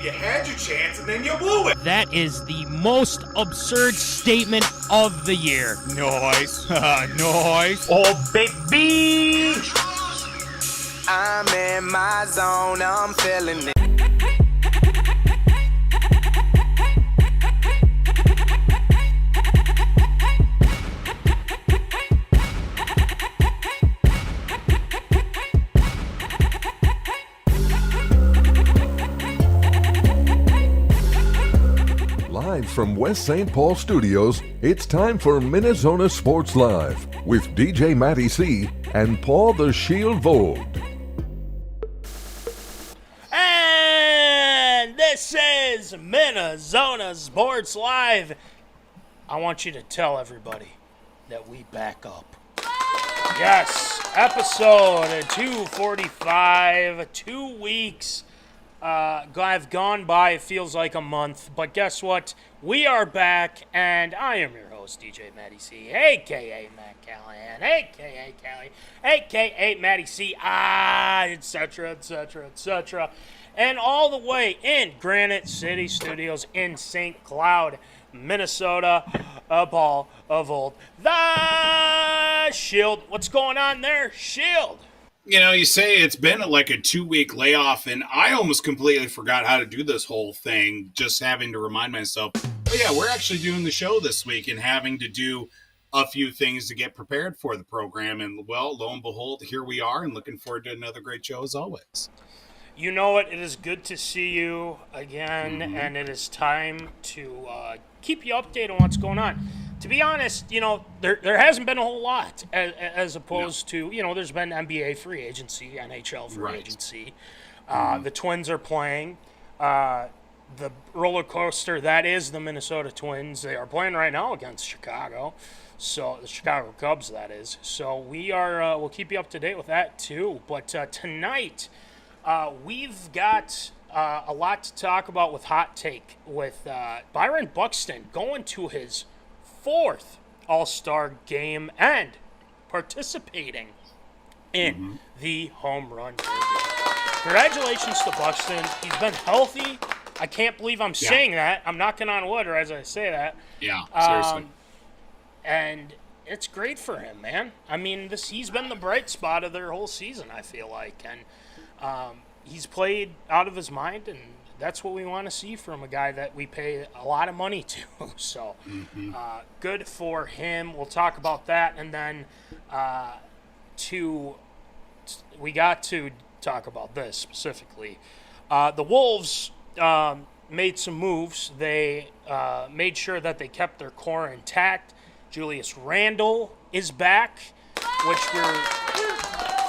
You had your chance and then you blew it. That is the most absurd statement of the year. Nice. Nice. Oh, baby. I'm in my zone, I'm feeling it. Live from West St. Paul Studios, it's time for MinneZona Sports Live with DJ Matty C and Paul the Shield Vold. And this is MinneZona Sports Live. I want you to tell everybody that we back up. Yes, episode 245, 2 weeks. I've gone by, it feels like a month, but guess what? We are back, and I am your host, DJ Matty C, a.k.a. Matt Callahan, a.k.a. Callie, a.k.a. Matty C, etc., etc., etc., and all the way in Granite City Studios in St. Cloud, Minnesota, a ball of old. The Shield. What's going on there, Shield? You know, you say it's been like a 2-week layoff, and I almost completely forgot how to do this whole thing, just having to remind myself, oh yeah, we're actually doing the show this week and having to do a few things to get prepared for the program. And, well, lo and behold, here we are, and looking forward to another great show as always. You know what? It is good to see you again, and it is time to keep you updated on what's going on. To be honest, you know, there hasn't been a whole lot as opposed to, you know, there's been NBA free agency, NHL free agency. The Twins are playing. The roller coaster that is the Minnesota Twins. They are playing right now against Chicago. So the Chicago Cubs, that is. So we'll keep you up to date with that too. But tonight, we've got a lot to talk about with Hot Take with Byron Buxton going to his 4th All-Star game and participating in the home run derby. Congratulations to Buxton. He's been healthy. I can't believe I'm saying that. I'm knocking on wood, or as I say that. Yeah, seriously. And it's great for him, man. I mean, he's been the bright spot of their whole season, I feel like. And he's played out of his mind, and that's what we want to see from a guy that we pay a lot of money to. So good for him. We'll talk about that. And then we got to talk about this specifically. The Wolves made some moves. They made sure that they kept their core intact. Juliusrandle is back, which we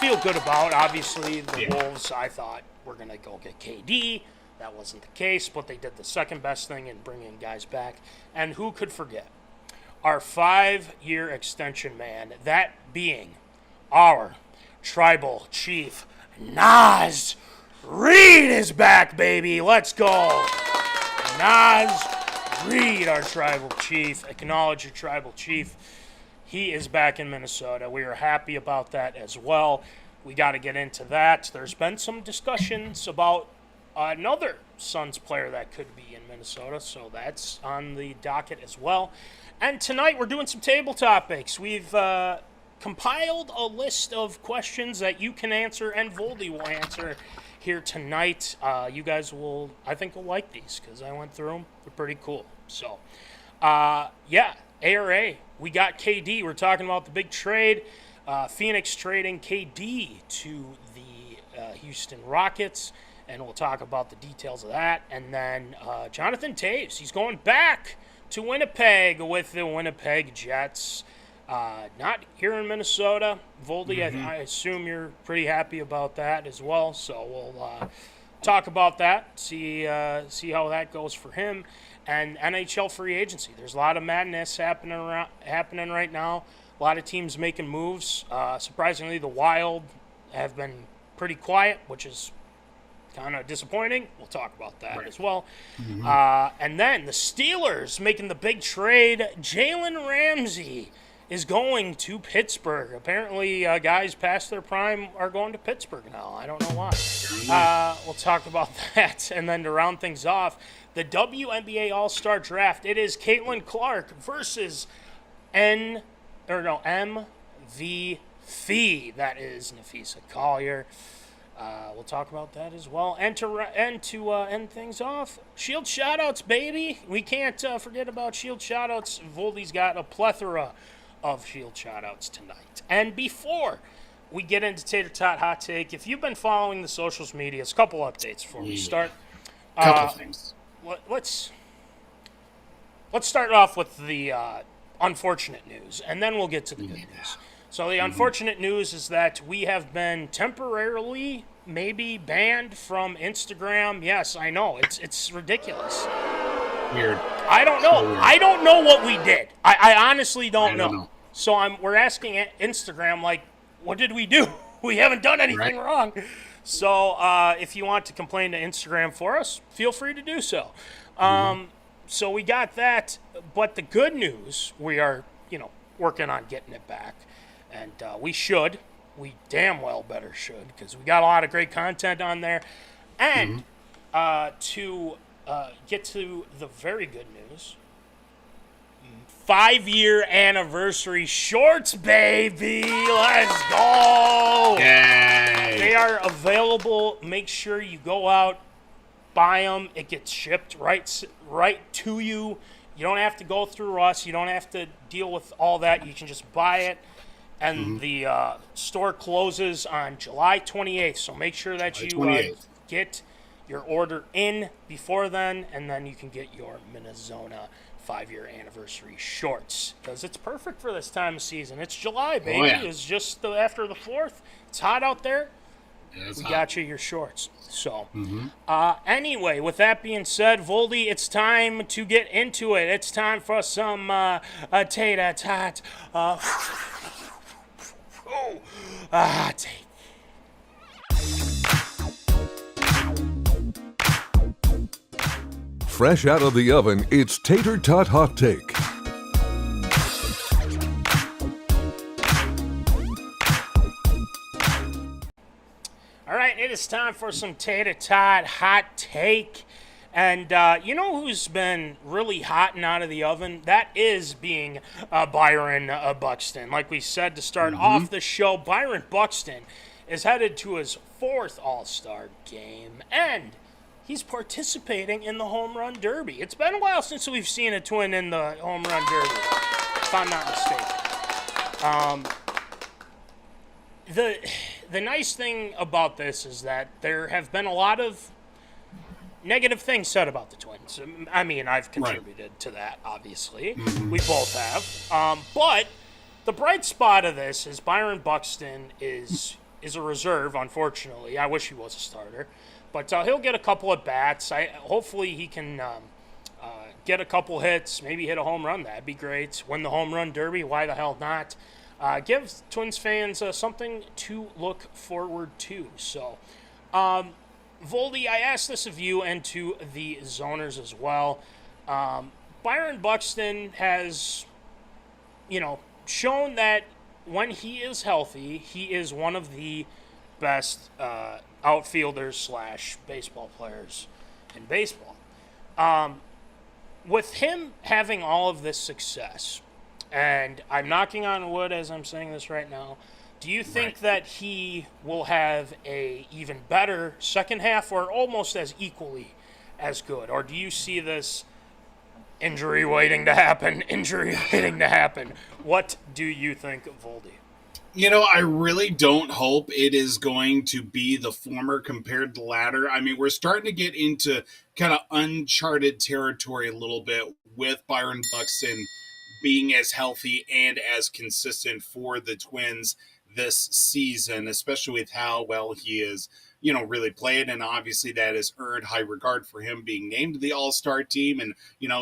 feel good about. Obviously, the Wolves, I thought, were going to go get KD. That wasn't the case, but they did the second best thing in bringing guys back. And who could forget? our 5-year extension man, that being our tribal chief, Nazreid is back, baby. Let's go. Nazreid, our tribal chief. Acknowledge your tribal chief. He is back in Minnesota. We are happy about that as well. We got to get into that. There's been some discussions about another Suns player that could be in Minnesota, so that's on the docket as well. And tonight we're doing some table topics. We've compiled a list of questions that you can answer and Voldy will answer here tonight. You guys will, I think, will like these because I went through them. They're pretty cool. So, yeah, ARA. We got KD. We're talking about the big trade. Phoenix trading KD to the Houston Rockets, and we'll talk about the details of that. And then Jonathantoews, he's going back to Winnipeg with the MinnePegJets. Not here in Minnesota. Voldy, I assume you're pretty happy about that as well. So we'll talk about that, see how that goes for him. And NHL free agency. There's a lot of madness happening right now. A lot of teams making moves. Surprisingly, the Wild have been pretty quiet, which is kind of disappointing. We'll talk about that as well. And then the Steelers making the big trade. Jalenramsey is going to Pittsburgh. Apparently, guys past their prime are going to Pittsburgh now. I don't know why. We'll talk about that. And then to round things off, the WNBAallstar draft. It is Caitlin Clark versus MVP. That is Nafisa Collier. We'll talk about that as well. And to end things off, Shield shoutouts, baby. We can't forget about Shield shoutouts. Voldy's got a plethora of Shield shoutouts tonight. And before we get into Tater Tot Hot Take, if you've been following the socials media, a couple updates before we start. Couple things. Let's start off with the unfortunate news, and then we'll get to the good news. So the unfortunate news is that we have been temporarily maybe banned from Instagram. Yes, I know. It's ridiculous. Weird. I don't know. So I don't know what we did. I honestly don't know. So we're asking Instagram, like, what did we do? We haven't done anything wrong. So if you want to complain to Instagram for us, feel free to do so. So we got that. But the good news, we are, working on getting it back. And we should. We damn well better should, because we got a lot of great content on there. And to get to the very good news, 5-year anniversary shorts, baby. Let's go. Yay. They are available. Make sure you go out, buy them. It gets shipped right to you. You don't have to go through us. You don't have to deal with all that. You can just buy it. And the store closes on July 28th. So make sure that you get your order in before then, and then you can get your MinneZona 5-year anniversary shorts, because it's perfect for this time of season. It's July, baby. It's just after the 4th. It's hot out there. Yeah, we got you your shorts. So, anyway, with that being said, Voldy, it's time to get into it. It's time for some Tater Tot Take. Fresh out of the oven, it's Tater Tot Hot Take. All right, it is time for some Tater Tot Hot Take. And you know who's been really hot and out of the oven? That is being Byron Buxton. Like we said to start off the show, Byron Buxton is headed to his 4th All-Star game, and he's participating in the Home Run Derby. It's been a while since we've seen a twin in the Home Run Derby, if I'm not mistaken. The nice thing about this is that there have been a lot of negative things said about the Twins. I mean, I've contributed to that, obviously. We both have. But the bright spot of this is Byron Buxton is a reserve, unfortunately. I wish he was a starter. But he'll get a couple of bats. Hopefully he can get a couple hits, maybe hit a home run. That'd be great. Win the home run derby. Why the hell not? Give Twins fans something to look forward to. So, Voldy, I asked this of you and to the zoners as well. Byron Buxton has, shown that when he is healthy, he is one of the best outfielders / baseball players in baseball. With him having all of this success, and I'm knocking on wood as I'm saying this right now, do you think that he will have a even better second half or almost as equally as good? Or do you see this injury waiting to happen? What do you think, Voldy? I really don't hope it is going to be the former compared to the latter. I mean, we're starting to get into kind of uncharted territory a little bit with Byron Buxton being as healthy and as consistent for the Twins this season, especially with how well he is, really played. And obviously that has earned high regard for him being named the All-Star team and,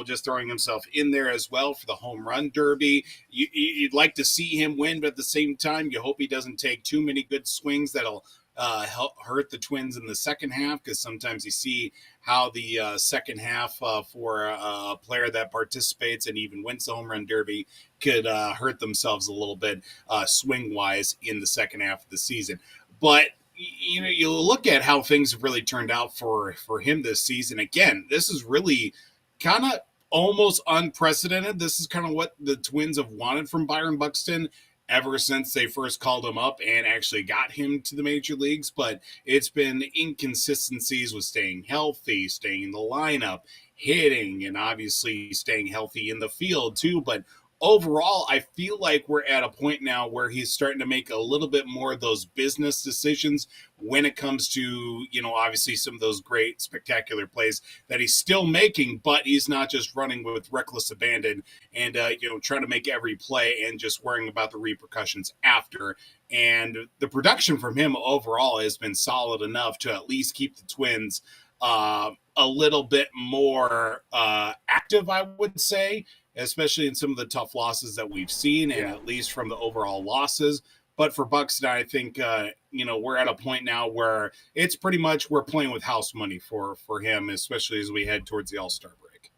just throwing himself in there as well for the home run derby. You'd like to see him win, but at the same time, you hope he doesn't take too many good swings that'll help hurt the Twins in the second half, because sometimes you see how the second half for a player that participates and even wins the home run derby could hurt themselves a little bit swing-wise in the second half of the season. But you look at how things have really turned out for him this season. Again, this is really kind of almost unprecedented. This is kind of what the Twins have wanted from Byron Buxton ever since they first called him up and actually got him to the major leagues. But it's been inconsistencies with staying healthy, staying in the lineup, hitting, and obviously staying healthy in the field too. But overall, I feel like we're at a point now where he's starting to make a little bit more of those business decisions when it comes to, obviously some of those great, spectacular plays that he's still making, but he's not just running with reckless abandon and, trying to make every play and just worrying about the repercussions after. And the production from him overall has been solid enough to at least keep the Twins a little bit more active, I would say, especially in some of the tough losses that we've seen, and at least from the overall losses. But for Buxton, I think, we're at a point now where it's pretty much we're playing with house money for him, especially as we head towards the All-Star break.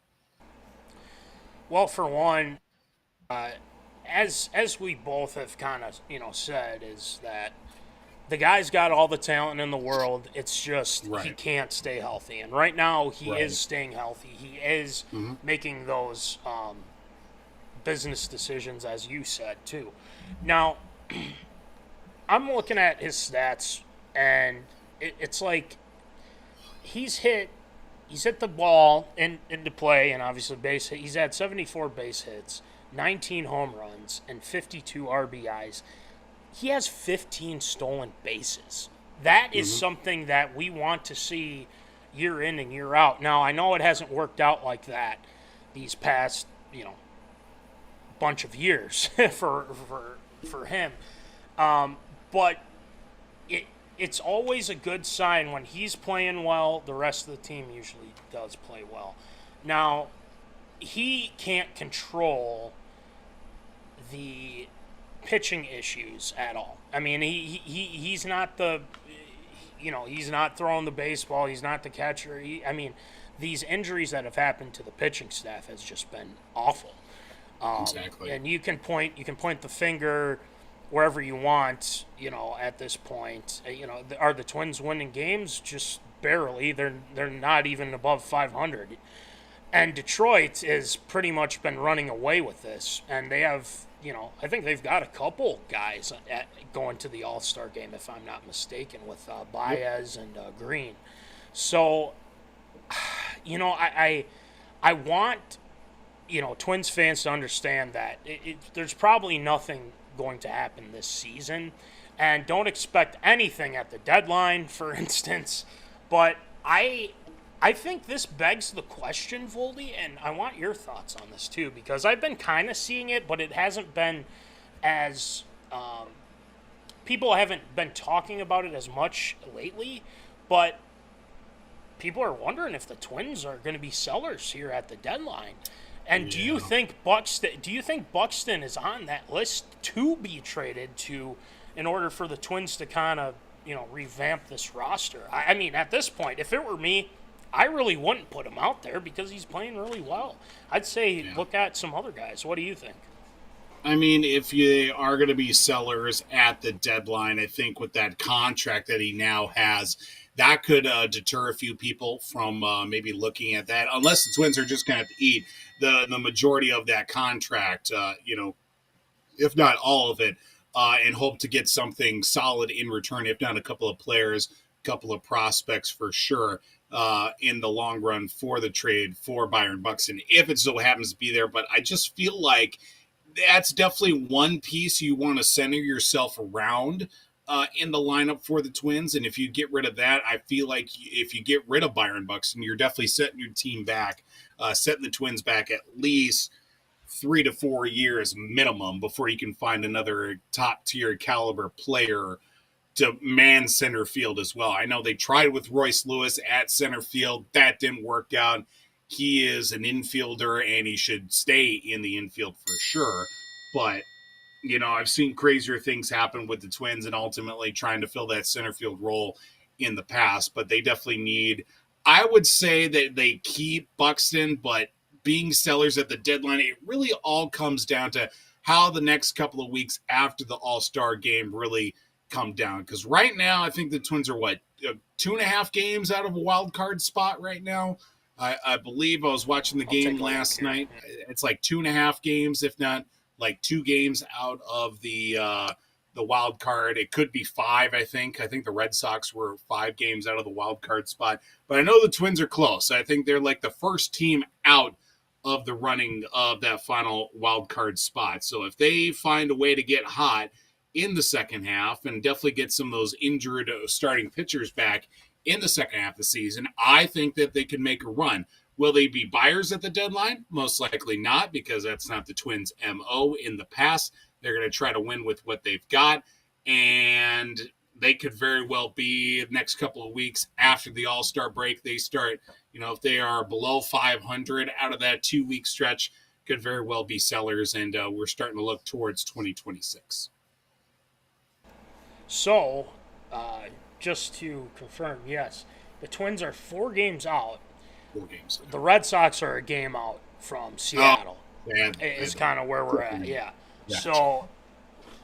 Well, for one, as we both have kind of, said, is that the guy's got all the talent in the world. It's just he can't stay healthy. And right now he is staying healthy. He is making those business decisions, as you said, too. Now, I'm looking at his stats, and it's like he's hit the ball into play, and obviously base hit. He's had 74 base hits, 19 home runs, and 52 RBIs. He has 15 stolen bases. That is something that we want to see year in and year out. Now, I know it hasn't worked out like that these past, bunch of years for him. But it's always a good sign when he's playing well. The rest of the team usually does play well. Now, he can't control the pitching issues at all. I mean, he's not he's not throwing the baseball. He's not the catcher. These injuries that have happened to the pitching staff has just been awful. Exactly. And you can point the finger wherever you want. At this point, are the Twins winning games? Just barely. They're not even above 500. And Detroit has pretty much been running away with this, and they have. I think they've got a couple guys going to the All-Star game, if I'm not mistaken, with Baez and Green. So, I want, Twins fans to understand that there's probably nothing going to happen this season, and don't expect anything at the deadline, for instance. But I think this begs the question, Voldy, and I want your thoughts on this too, because I've been kind of seeing it, but it hasn't been as people haven't been talking about it as much lately. But people are wondering if the Twins are going to be sellers here at the deadline. And do you think Buxton is on that list to be traded to in order for the Twins to kind of, revamp this roster? I mean, at this point, if it were me, I really wouldn't put him out there because he's playing really well. I'd say look at some other guys. What do you think? I mean, if you are going to be sellers at the deadline, I think with that contract that he now has, that could deter a few people from maybe looking at that, unless the Twins are just going to have to eat the majority of that contract, if not all of it, and hope to get something solid in return, if not a couple of players, a couple of prospects for sure in the long run for the trade for Byron Buxton, if it so happens to be there. But I just feel like that's definitely one piece you want to center yourself around in the lineup for the Twins. And if you get rid of that, I feel like if you get rid of Byron Buxton, you're definitely setting your team back, setting the Twins back at least 3 to 4 years minimum before you can find another top tier caliber player to man center field as well. I know they tried with Royce Lewis at center field. That didn't work out. He is an infielder, and he should stay in the infield for sure. But, I've seen crazier things happen with the Twins and ultimately trying to fill that center field role in the past. But they definitely need – I would say that they keep Buxton, but being sellers at the deadline, it really all comes down to how the next couple of weeks after the All-Star game really come down. Because right now, I think the Twins are, 2.5 games out of a wild card spot right now? I believe I was watching the game last night. It's like 2.5 games, if not like 2 games out of the wild card. It could be 5, I think. I think the Red Sox were 5 games out of the wild card spot. But I know the Twins are close. I think they're like the first team out of the running of that final wild card spot. So if they find a way to get hot in the second half and definitely get some of those injured starting pitchers back in the second half of the season, I think that they can make a run. Will they be buyers at the deadline? Most likely not, because that's not the Twins' MO in the past. They're going to try to win with what they've got, and they could very well be the next couple of weeks after the All-Star break. They start, if they are below 500 out of that 2-week stretch, could very well be sellers, and we're starting to look towards 2026. So, just to confirm, yes, the Twins are 4 games out. 4 games. The Red Sox are a game out from Seattle. Is kind of where we're at, yeah. Gotcha. So,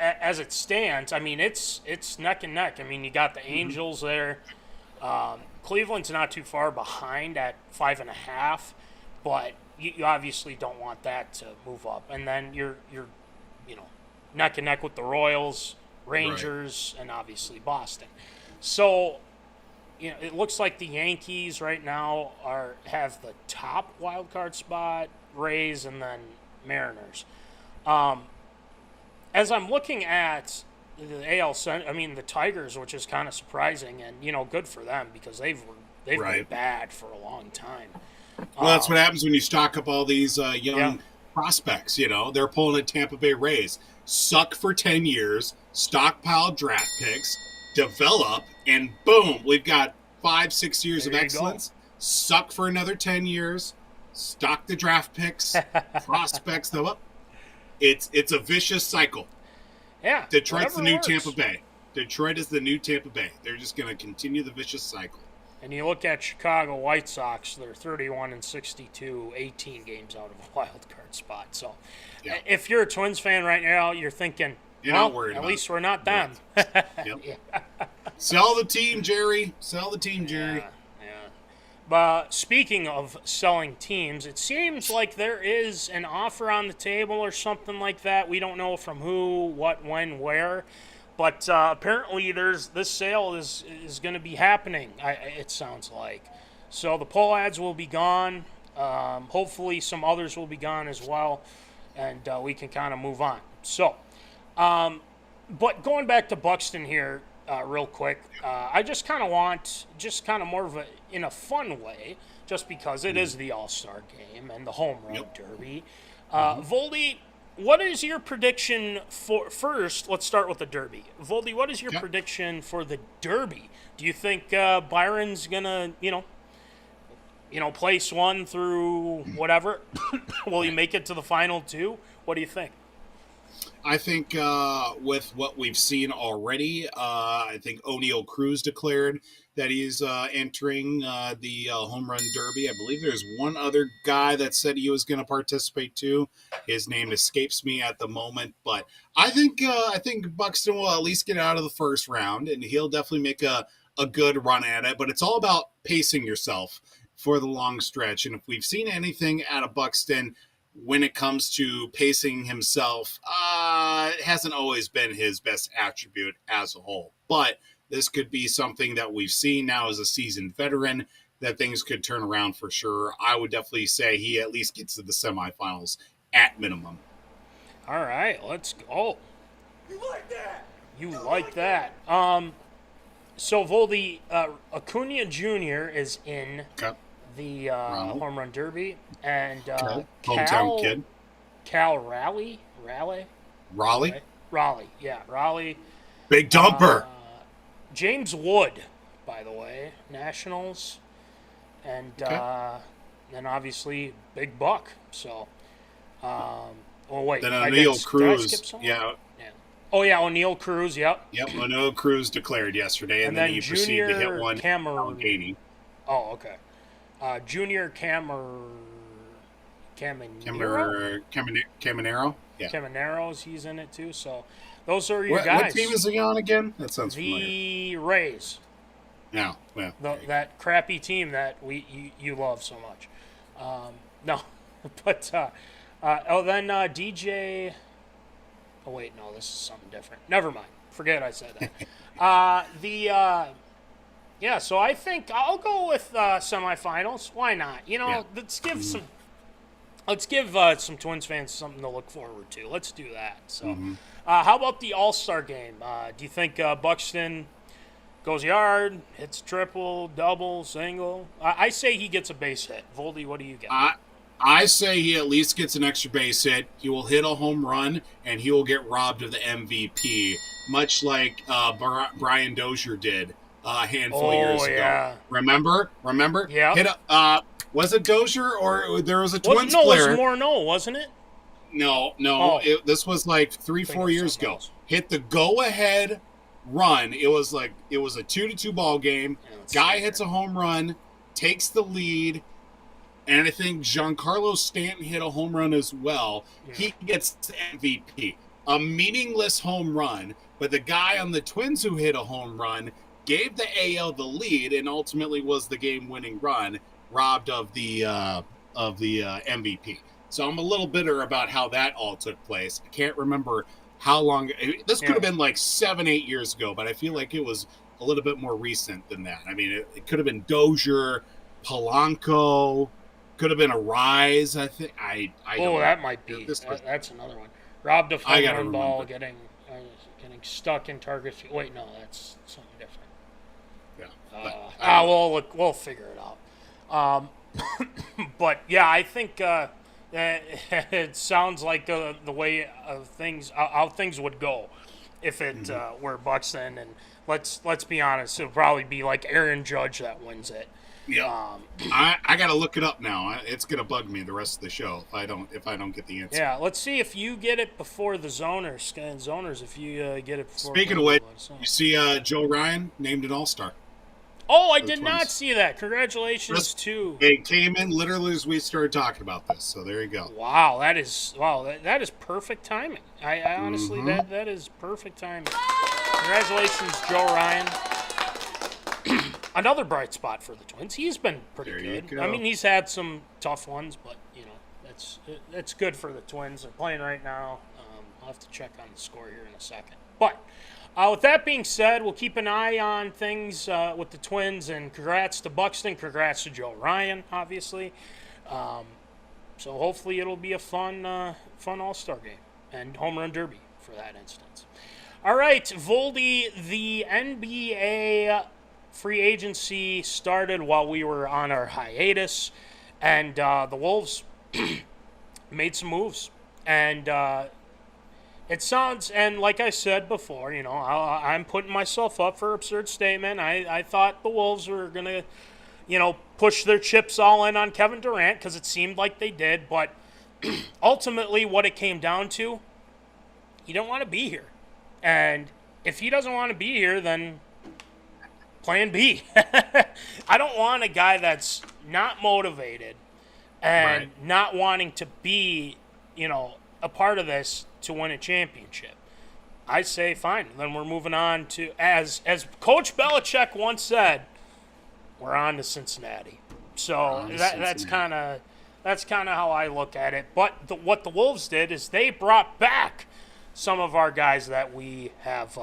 as it stands, I mean, it's neck and neck. I mean, you got the Angels there. Cleveland's not too far behind at 5.5, but you obviously don't want that to move up. And then you're neck and neck with the Royals, Rangers, and obviously Boston. So, it looks like the Yankees right now have the top wild card spot, Rays, and then Mariners. As I'm looking at the AL Central, I mean the Tigers, which is kind of surprising, and good for them because they've been bad for a long time. Well, that's what happens when you stock up all these young prospects. They're pulling at Tampa Bay Rays. Suck for 10 years, stockpile draft picks, develop, and boom, we've got 5-6 years of excellence. Suck for another 10 years, stock the draft picks, prospects them up. It's a vicious cycle. Yeah. Detroit's the new Tampa Bay. Detroit is the new Tampa Bay. They're just going to continue the vicious cycle. And you look at Chicago White Sox, they're 31-62, 18 games out of a wild card spot. So if you're a Twins fan right now, you're thinking, at least we're not them. Yep. Sell the team, Jerry. Sell the team, Jerry. Yeah. But speaking of selling teams, it seems like there is an offer on the table or something like that. We don't know from who, what, when, where. But apparently this sale is going to be happening, it sounds like. So the poll ads will be gone. Hopefully some others will be gone as well. And we can kind of move on. So, but going back to Buxton here real quick, I just kind of want, more of in a fun way, just because it is the All-Star game and the home run derby. Voldy, what is your prediction for, first, let's start with the derby. Voldy, what is your prediction for the derby? Do you think Byron's going to, place 1 through whatever. Will you make it to the final 2? What do you think? I think with what we've seen already, I think O'Neal Cruz declared that he's entering the home run derby. I believe there's one other guy that said he was going to participate too. His name escapes me at the moment, but I think Buxton will at least get out of the first round, and he'll definitely make a good run at it. But it's all about pacing yourself for the long stretch, and if we've seen anything out of Buxton when it comes to pacing himself, it hasn't always been his best attribute as a whole. But this could be something that we've seen now as a seasoned veteran, that things could turn around for sure. I would definitely say he at least gets to the semifinals at minimum. All right, let's go. You like that? You like that. So, Voldy, Acuna Jr. is in the home run derby, and hometown kid Cal Raleigh, Raleigh, yeah, Raleigh, big dumper. James Wood, by the way, Nationals, and then obviously Big Buck. So, wait, then O'Neal Cruz, Oh yeah, O'Neal Cruz, yep. Yep, O'Neal Cruz declared yesterday, and then he proceeded to hit one. Allegheny. Oh, okay. Junior Caminero? Yeah. Caminero's, he's in it too. So those are your guys. What team is he on again? That sounds familiar. The Rays. No, that crappy team that you love so much. No, but then DJ. Oh wait, no, this is something different. Never mind. Forget I said that. Yeah, so I think I'll go with semifinals. Why not? Let's give some Twins fans something to look forward to. Let's do that. So, how about the All-Star game? Do you think Buxton goes yard, hits triple, double, single? I say he gets a base hit. Voldy, what do you get? I say he at least gets an extra base hit. He will hit a home run, and he will get robbed of the MVP, much like Brian Dozier did a handful of years ago. Remember? Yeah. Hit was it Dozier or there was a Twins player? No, it was Morneau, wasn't it? No. This was like 3-4 years ago. Else. Hit the go-ahead run. It was a 2-2 ball game. Guy hits a home run, takes the lead, and I think Giancarlo Stanton hit a home run as well. Yeah. He gets the MVP. A meaningless home run, but the guy on the Twins who hit a home run gave the AL the lead and ultimately was the game-winning run, robbed of the MVP. So I'm a little bitter about how that all took place. I can't remember how long. This could have been like 7-8 years ago, but I feel like it was a little bit more recent than that. I mean, it could have been Dozier, Polanco, could have been a Rise. I think. I don't that might be. That's another one. Robbed of home run ball, getting stuck in target. Wait, no, that's something different. Yeah. We'll figure it out. But yeah, I think it sounds like the way of things, how things would go if it were Buxton. And let's be honest, it'll probably be like Aaron Judge that wins it. Yeah, I gotta look it up now. It's gonna bug me the rest of the show if I don't get the answer. Yeah, let's see if you get it before the zoners. If you get it before. Speaking of which, you see Joe Ryan named an All-Star. Oh, I did not see that. Congratulations to. It came in literally as we started talking about this. So there you go. Wow, that is perfect timing. I honestly that is perfect timing. Congratulations, Joe Ryan. Another bright spot for the Twins. He's been pretty good. I mean, he's had some tough ones, but it's good for the Twins. They're playing right now. I'll have to check on the score here in a second. But with that being said, we'll keep an eye on things with the Twins. And congrats to Buxton. Congrats to Joe Ryan, obviously. So hopefully it'll be a fun All-Star game and home run derby for that instance. All right, Voldy, the NBA free agency started while we were on our hiatus, and the Wolves made some moves. And it sounds, and like I said before, I'm putting myself up for absurd statement. I thought the Wolves were going to push their chips all in on Kevin Durant because it seemed like they did. But ultimately what it came down to, he didn't want to be here. And if he doesn't want to be here, then plan B. I don't want a guy that's not motivated and not wanting to be, a part of this to win a championship. I say fine. Then we're moving on to, as Coach Belichick once said, we're on to Cincinnati. So that's kind of how I look at it. But what the Wolves did is they brought back some of our guys that we have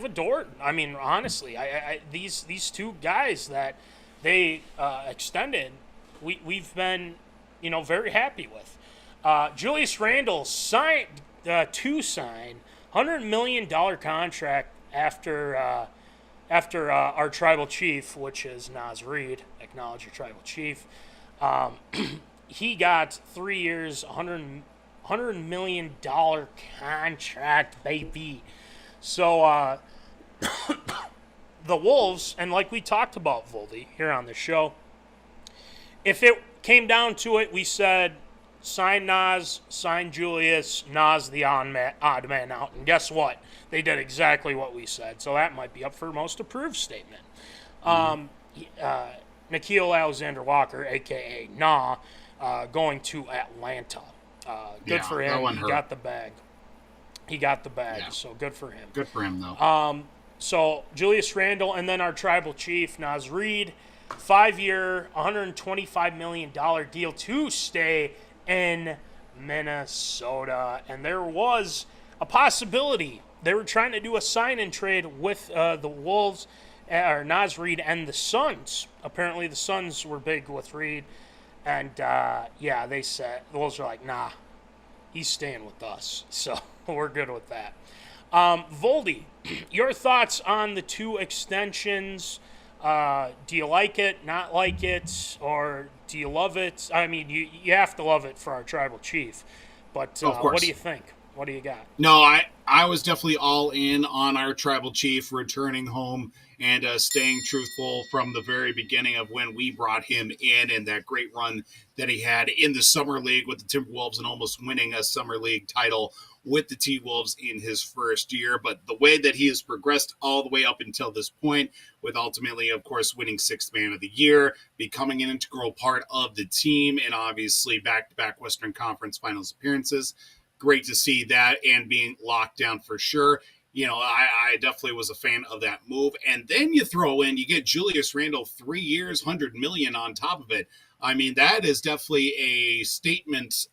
adored. I mean, honestly, these two guys that they extended, we've been very happy with. Julius Randle signed $100 million contract after our tribal chief, which is Nazreid, acknowledge your tribal chief. He got 3 years, $100 million contract, baby. So the Wolves, and like we talked about, Voldy, here on the show, if it came down to it, we said sign Naz, sign Julius, Naz the odd man out. And guess what? They did exactly what we said. So that might be up for most approved statement. Nickeil Alexander-Walker, a.k.a. Nah, going to Atlanta. Good for him. He got the bag. So good for him. Good for him, though. So Julius Randle, and then our tribal chief, Nazreid, 5-year, $125 million deal to stay in Minnesota. And there was a possibility. They were trying to do a sign-and trade with the Wolves, or Nazreid, and the Suns. Apparently the Suns were big with Reed. And, they said, the Wolves were like, nah, he's staying with us. So we're good with that. Voldy, your thoughts on the two extensions? Do you like it, not like it, or do you love it? I mean, you have to love it for our tribal chief. But what do you think? What do you got? No, I was definitely all in on our tribal chief returning home and staying truthful from the very beginning of when we brought him in and that great run that he had in the Summer League with the Timberwolves and almost winning a Summer League title with the T-Wolves in his first year. But the way that he has progressed all the way up until this point, with ultimately, of course, winning Sixth Man of the Year, becoming an integral part of the team, and obviously back-to-back Western Conference Finals appearances. Great to see that and being locked down for sure. I definitely was a fan of that move. And then you get Julius Randle, 3 years, $100 million on top of it. I mean, that is definitely a statement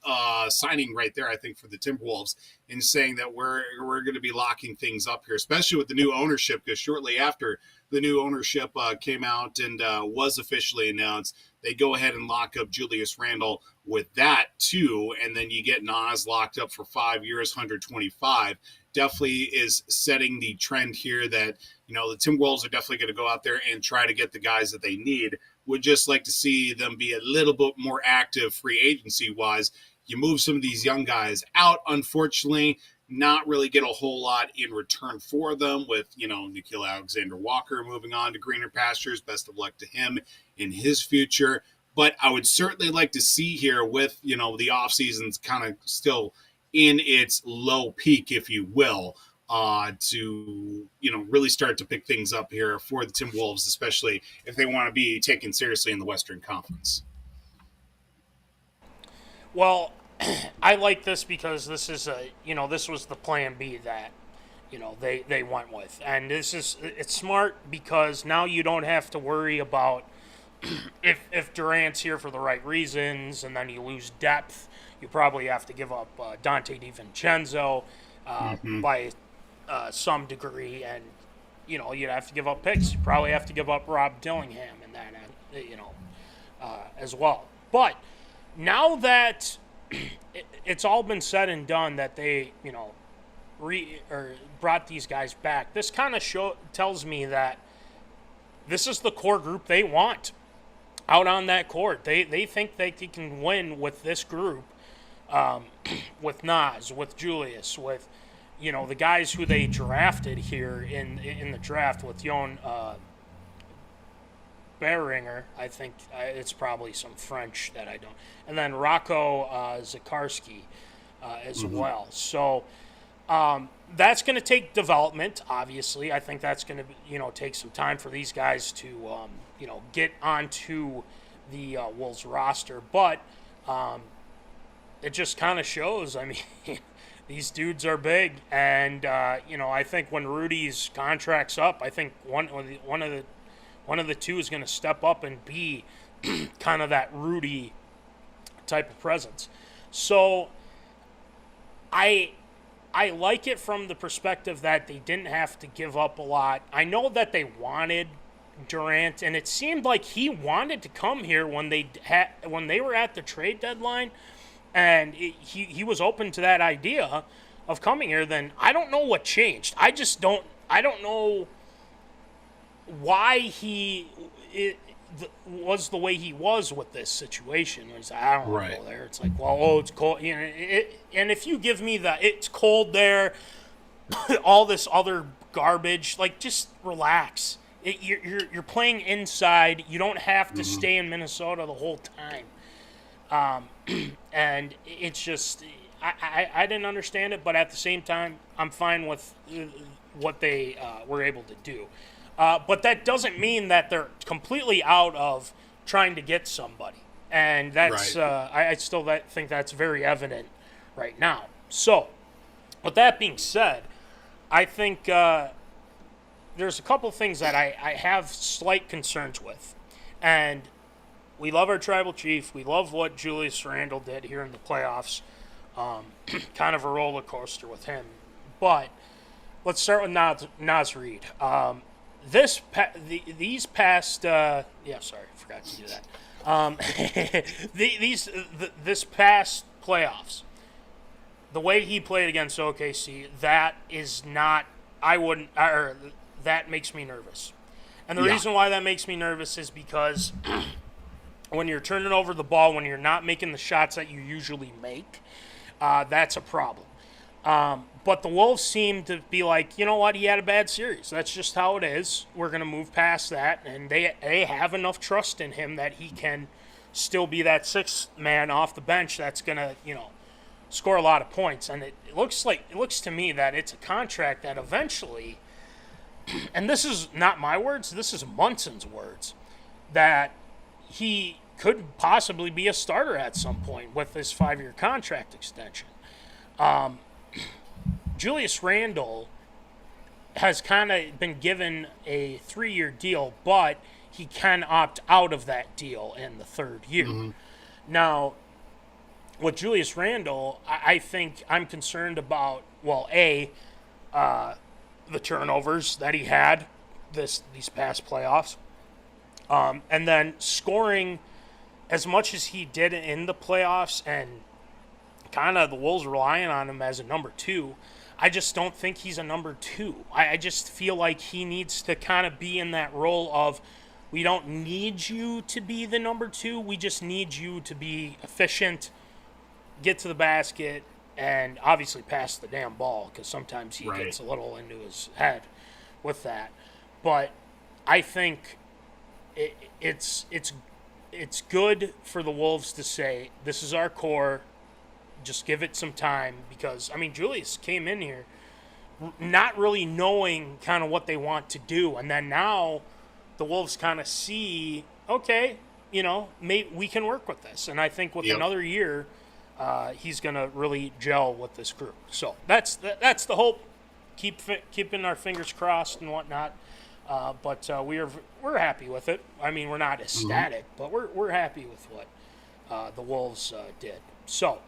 signing right there, I think, for the Timberwolves in saying that we're going to be locking things up here, especially with the new ownership, because shortly after the new ownership came out and was officially announced, they go ahead and lock up Julius Randle with that too, and then you get Naz locked up for 5 years, 125. Definitely is setting the trend here that, the Timberwolves are definitely going to go out there and try to get the guys that they need. Would just like to see them be a little bit more active free agency-wise. You move some of these young guys out, unfortunately, not really get a whole lot in return for them with, Nickeil Alexander-Walker moving on to greener pastures. Best of luck to him in his future. But I would certainly like to see here with, the offseason's kind of still in its low peak, if you will, to, really start to pick things up here for the Timberwolves, especially if they want to be taken seriously in the Western Conference. Well, I like this because this is this was the plan B that, they went with. And it's smart because now you don't have to worry about if Durant's here for the right reasons and then you lose depth. You probably have to give up Dante DiVincenzo by some degree, and you'd have to give up picks. You probably have to give up Rob Dillingham and that, as well. But now that it's all been said and done, that they brought these guys back, this kind of tells me that this is the core group they want out on that court. They think they can win with this group. With Naz, with Julius, with the guys who they drafted here in the draft with Beringer. I think it's probably some French that I don't. And then Rocco Zakarski as well. So that's going to take development, obviously. I think that's going to, take some time for these guys to, get onto the Wolves roster. But it just kind of shows, I mean, these dudes are big. And, I think when Rudy's contract's up, I think one of the two is going to step up and be kind of that Rudy type of presence. So I like it from the perspective that they didn't have to give up a lot. I know that they wanted Durant, and it seemed like he wanted to come here when they were at the trade deadline, and he was open to that idea of coming here. Then I don't know what changed. I don't know why he was the way he was with this situation. He's like, I don't want to go there. It's like, well, it's cold. And if you give me it's cold there, all this other garbage, like, just relax. You're playing inside. You don't have to stay in Minnesota the whole time. And it's just, I didn't understand it, but at the same time, I'm fine with what they were able to do. But that doesn't mean that they're completely out of trying to get somebody. And that's I still think that's very evident right now. So, with that being said, I think there's a couple things that I have slight concerns with. And we love our tribal chief. We love what Julius Randle did here in the playoffs. Kind of a roller coaster with him. But let's start with nazreid. These past forgot to do that. This past playoffs, the way he played against OKC, that makes me nervous. And the reason why that makes me nervous is because when you're turning over the ball, when you're not making the shots that you usually make, that's a problem. But the Wolves seem to be like, you know what, he had a bad series. That's just how it is. We're going to move past that. And they have enough trust in him that he can still be that sixth man off the bench that's going to, score a lot of points. And it looks to me that it's a contract that eventually, and this is not my words, this is Munson's words, that he could possibly be a starter at some point with this 5-year contract extension. Julius Randle has kind of been given a 3-year deal, but he can opt out of that deal in the 3rd year. Mm-hmm. Now, with Julius Randle, I think I'm concerned about, the turnovers that he had these past playoffs, and then scoring as much as he did in the playoffs, and kind of the Wolves relying on him as a number 2. I just don't think he's a number 2. I just feel like he needs to kind of be in that role of, we don't need you to be the number 2. We just need you to be efficient, get to the basket, and obviously pass the damn ball, because sometimes he gets a little into his head with that. But I think it's good for the Wolves to say, this is our core, just give it some time, because, Julius came in here not really knowing kind of what they want to do, and then now the Wolves kind of see, okay, we can work with this, and I think with another year, he's going to really gel with this group. So that's the hope. Keeping our fingers crossed and whatnot, but we're happy with it. We're not ecstatic, but we're happy with what the Wolves did. So.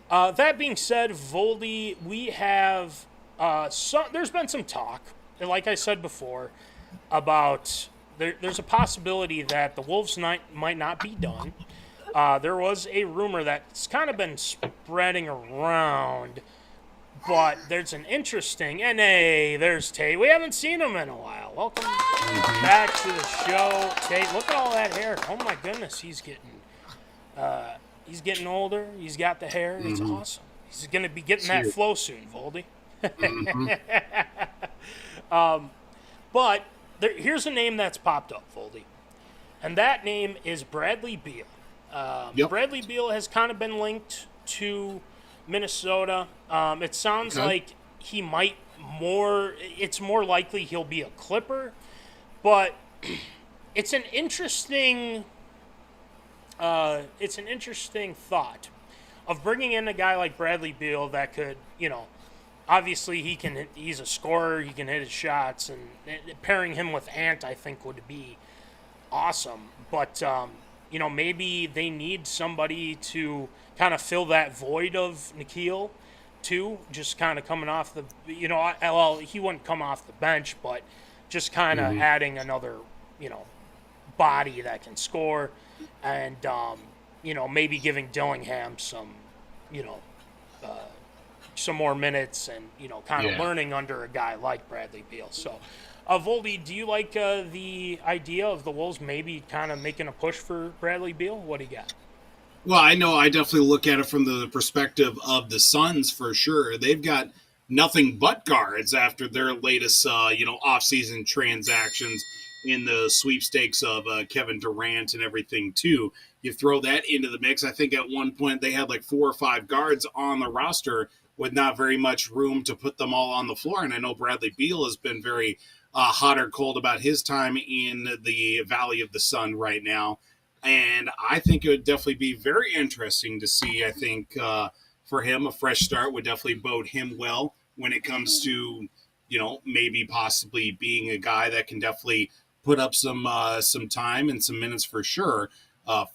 That being said, Voldy, we have there's been some talk, like I said before, about there's a possibility that the Wolves might not be done. There was a rumor that's kind of been spreading around, but there's an interesting, and hey, there's Tate. We haven't seen him in a while. Welcome back to the show, Tate. Look at all that hair. Oh my goodness, he's getting older. He's got the hair. It's awesome. He's going to be getting that flow soon, Voldy. But here's a name that's popped up, Voldy. and that name is Bradley Beal. Bradley Beal has kind of been linked to Minnesota. It sounds like he might it's more likely he'll be a Clipper, but it's an interesting thought of bringing in a guy like Bradley Beal that could, obviously he's a scorer, he can hit his shots, and pairing him with Ant I think would be awesome. But maybe they need somebody to kind of fill that void of Nikhil too, just kind of coming off the, well, he wouldn't come off the bench, but just kind of adding another, body that can score, and maybe giving Dillingham some, some more minutes, and kind of learning under a guy like Bradley Beal. So, Voldy, do you like the idea of the Wolves maybe kind of making a push for Bradley Beal? What do you got? Well, I know I definitely look at it from the perspective of the Suns for sure. They've got nothing but guards after their latest, off-season transactions in the sweepstakes of Kevindurant and everything too. You throw that into the mix. I think at one point they had like 4 or 5 guards on the roster with not very much room to put them all on the floor. And I know Bradley Beal has been very hot or cold about his time in the Valley of the Sun right now. And I think it would definitely be very interesting to see. I think for him, a fresh start would definitely bode him well when it comes to, maybe possibly being a guy that can definitely put up some time and some minutes for sure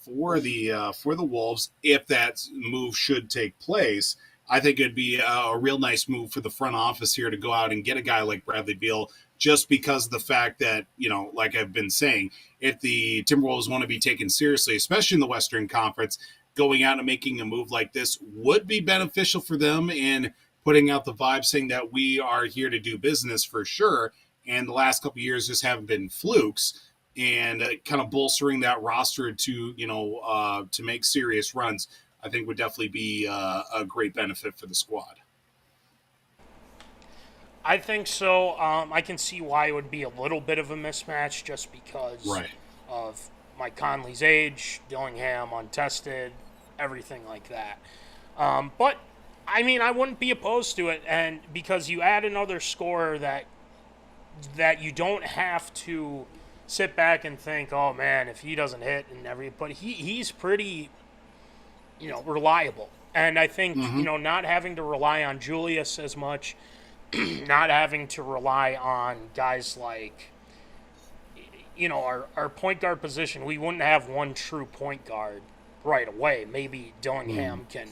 for the Wolves if that move should take place. I think it'd be a real nice move for the front office here to go out and get a guy like Bradley Beal, just because of the fact that, like I've been saying, if the Timberwolves want to be taken seriously, especially in the Western Conference, going out and making a move like this would be beneficial for them in putting out the vibe saying that we are here to do business for sure. And the last couple of years just haven't been flukes, and kind of bolstering that roster to, to make serious runs, I think would definitely be a great benefit for the squad. I think so. I can see why it would be a little bit of a mismatch just because of Mike Conley's age, Dillingham untested, everything like that. But, I mean, I wouldn't be opposed to it, and because you add another scorer that you don't have to sit back and think, oh, man, if he doesn't hit and everything. But he's pretty, reliable. And I think, not having to rely on Julius as much, not having to rely on guys like, our point guard position. We wouldn't have one true point guard right away. Maybe Dillingham can,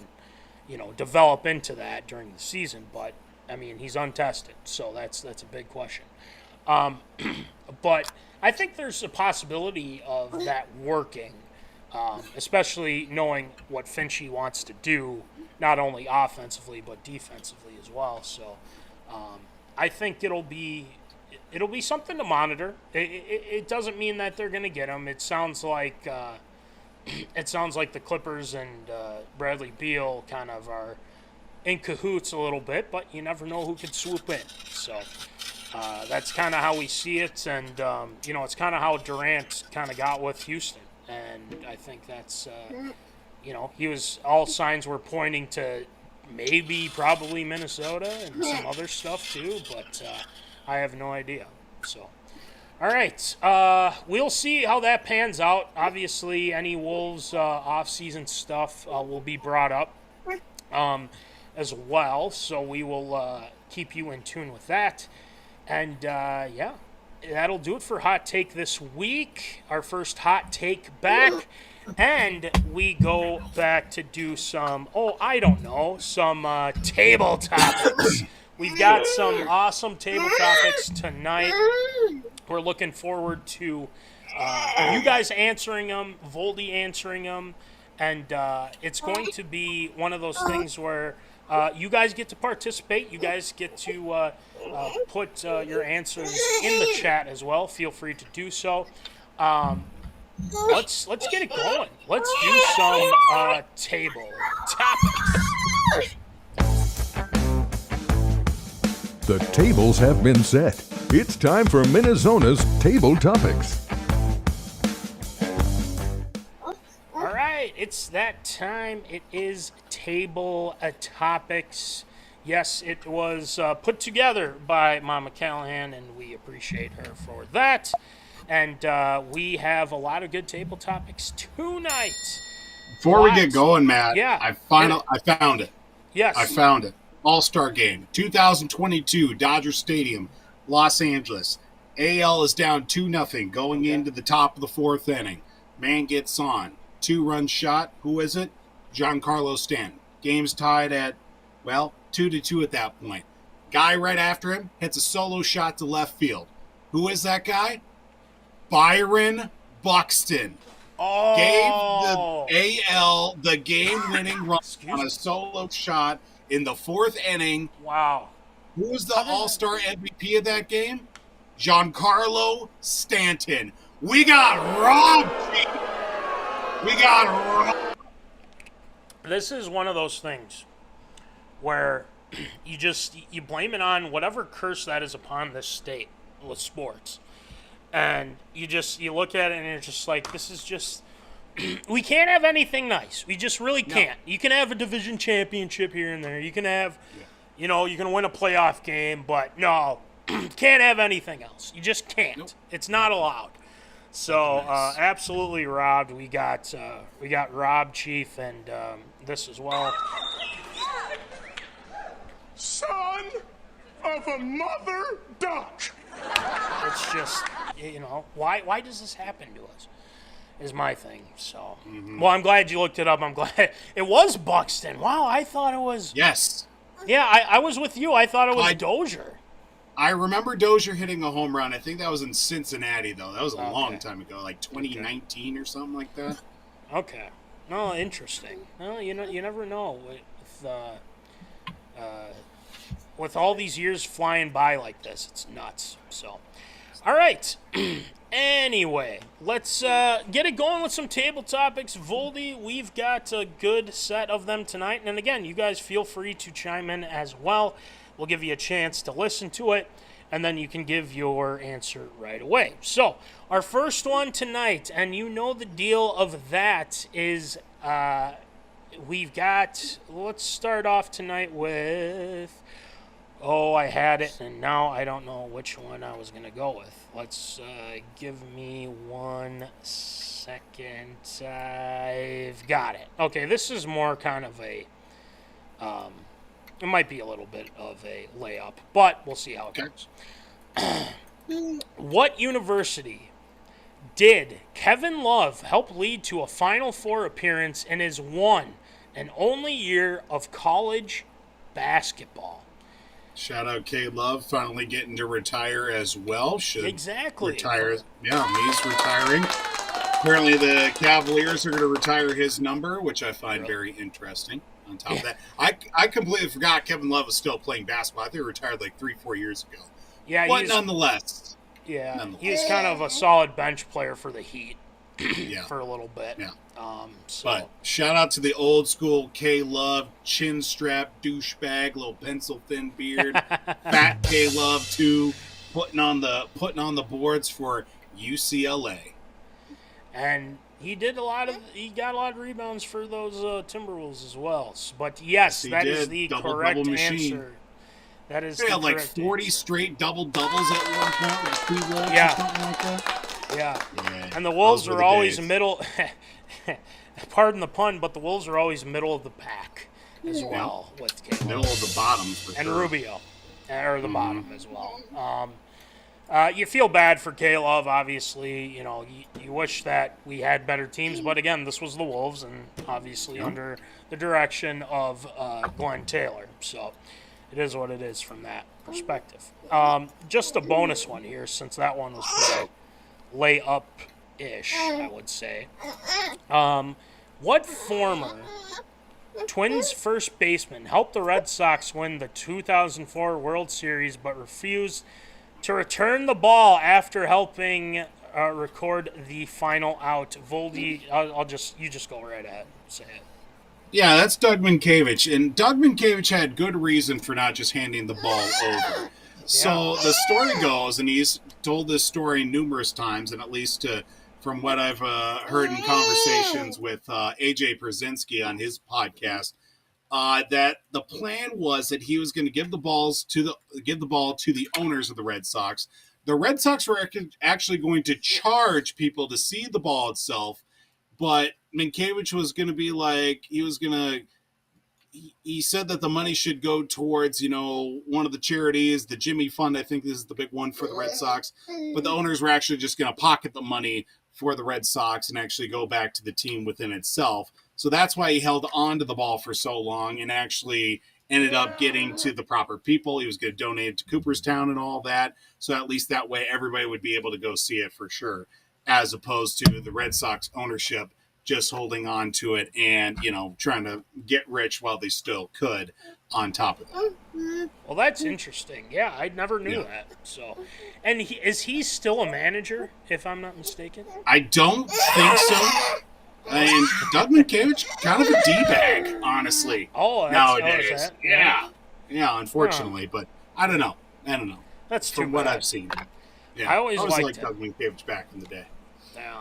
develop into that during the season. But, I mean, he's untested, so that's a big question. But I think there's a possibility of that working, especially knowing what Finchy wants to do, not only offensively but defensively as well. So I think it'll be something to monitor. It doesn't mean that they're going to get him. It sounds like the Clippers and Bradley Beal kind of are in cahoots a little bit, but you never know who could swoop in. So that's kind of how we see it, and it's kind of how Durant kind of got with Houston, and I think that's all signs were pointing to probably Minnesota and some other stuff too, but I have no idea. So, all right, we'll see how that pans out. Obviously, any Wolves off-season stuff will be brought up as well, so we will keep you in tune with that. And, that'll do it for Hot Take this week. Our first Hot Take back. And we go back to do some table topics. We've got some awesome table topics tonight. We're looking forward to you guys answering them, Voldy answering them. And it's going to be one of those things where you guys get to participate. You guys get to put your answers in the chat as well. Feel free to do so. Let's get it going. Let's do some table topics. The tables have been set. It's time for MinneZona's Table Topics. it's that time. It is Table Topics. Yes, it was put together by Mama Callahan, and we appreciate her for that. And we have a lot of good table topics tonight. Before we get going, Matt, yeah, I found it. Yes. I found it. All-Star Game, 2022, Dodger Stadium, Los Angeles. AL is down 2-0 going into the top of the fourth inning. Man gets on. 2-run shot. Who is it? Giancarlo Stanton. Game's tied at, 2-2 at that point. Guy right after him hits a solo shot to left field. Who is that guy? Byron Buxton. Oh. Gave the AL the game-winning run on a solo shot in the fourth inning. Wow. Who was the All-Star MVP of that game? Giancarlo Stanton. We got robbed. We got robbed. This is one of those things where you blame it on whatever curse that is upon this state with sports. And you look at it and you're just like, this is just, we can't have anything nice. We just really can't. No. You can have a division championship here and there. You can have, you can win a playoff game, but no, can't have anything else. You just can't. Nope. It's not allowed. So absolutely robbed. We got Rob Chief and this as well. Son of a mother duck. It's just, why does this happen to us? Is my thing. So, Well, I'm glad you looked it up. I'm glad it was Buxton. Wow, I thought it was. Yes. Yeah, I was with you. I thought it was Dozier. I remember Dozier hitting a home run. I think that was in Cincinnati, though. That was a long time ago, like 2019 or something like that. Okay. No, interesting. Well, you never know with all these years flying by like this. It's nuts. So, all right. Anyway, let's get it going with some table topics. Voldy, we've got a good set of them tonight. And again, you guys feel free to chime in as well. We'll give you a chance to listen to it, and then you can give your answer right away. So, our first one tonight, and you know the deal of that is let's start off tonight with, I had it, and now I don't know which one I was going to go with. Let's give me 1 second. I've got it. Okay, this is more kind of a, it might be a little bit of a layup, but we'll see how it goes. What university did Kevin Love help lead to a Final Four appearance in his one and only year of college basketball? Shout out K Love, finally getting to retire as well. Exactly. Retire. Yeah, he's retiring. Apparently the Cavaliers are going to retire his number, which I find very interesting. On top of that, I completely forgot Kevin Love was still playing basketball. I think he retired like 3-4 years ago. Yeah, but nonetheless. Yeah, he was kind of a solid bench player for the Heat for a little bit. Yeah. But shout out to the old school K Love, chin strap douchebag, little pencil thin beard, fat K Love too, putting on the boards for UCLA. And he got a lot of rebounds for those Timberwolves as well. But yes, that is the correct answer. That is the like correct 40 answer. straight double-doubles at one point with 2 Wolves or something like that. Yeah. And the Wolves are always middle, pardon the pun, but the Wolves are always middle of the pack as well. With Caleb. Middle of the bottom for and sure. Rubio, or the bottom as well. You feel bad for K-Love, obviously. You wish that we had better teams, but again, this was the Wolves, and obviously under the direction of Glenn Taylor. So it is what it is from that perspective. Just a bonus one here, since that one was pretty layup-ish, I would say. What former Twins first baseman helped the Red Sox win the 2004 World Series, but refused to return the ball after helping record the final out? Voldy, you just go right ahead and say it. Yeah, that's Doug Minkiewicz. And Doug Minkiewicz had good reason for not just handing the ball over. So the story goes, and he's told this story numerous times, and at least to from what I've heard in conversations with AJ Brzezinski on his podcast, that the plan was that he was going to give the ball to the owners of the Red Sox. The Red Sox were actually going to charge people to see the ball itself, but Minkiewicz was going to be like, he said that the money should go towards, one of the charities, the Jimmy Fund. I think this is the big one for the Red Sox, but the owners were actually just going to pocket the money for the Red Sox and actually go back to the team within itself. So that's why he held on to the ball for so long and actually ended up getting to the proper people. He was going to donate it to Cooperstown and all that. So at least that way everybody would be able to go see it for sure, as opposed to the Red Sox ownership just holding on to it and, trying to get rich while they still could on top of that. Well, that's interesting. Yeah, I never knew that. So, and is he still a manager, if I'm not mistaken? I don't think so. And Doug Minkiewicz, kind of a D-bag, honestly. Nowadays. Yeah, unfortunately. But I don't know. That's from what I've seen. Yeah, I always liked liked Doug Minkiewicz back in the day. Yeah,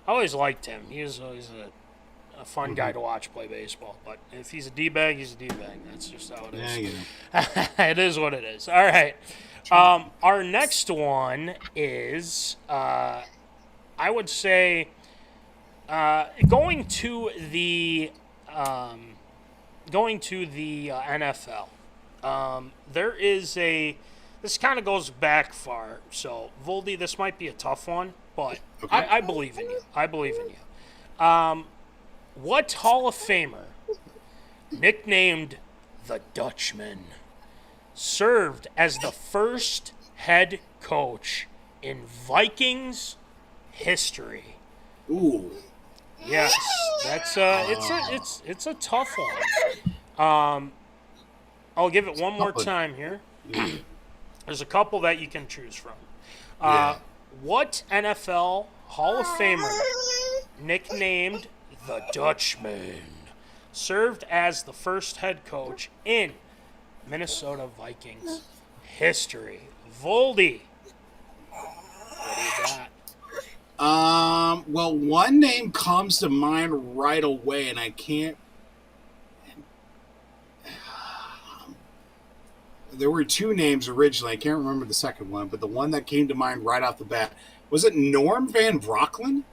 I always liked him. He was always a fun guy to watch play baseball. But if he's a D-bag, he's a D-bag. That's just how it is. It is what it is. All right. Our next one is, I would say, going to the NFL. There is this kind of goes back far. So, Voldy, this might be a tough one, but okay. I believe in you. What Hall of Famer, nicknamed the Dutchman, served as the first head coach in Vikings history? Ooh. Yes, that's it's a tough one. I'll give it one more time here. There's a couple that you can choose from. What NFL Hall of Famer, nicknamed the Dutchman, served as the first head coach in Minnesota Vikings history? Voldy, what do you got? Well, one name comes to mind right away, and I can't. There were two names originally. I can't remember the second one, but the one that came to mind right off the bat, was it Norm Van Brocklin?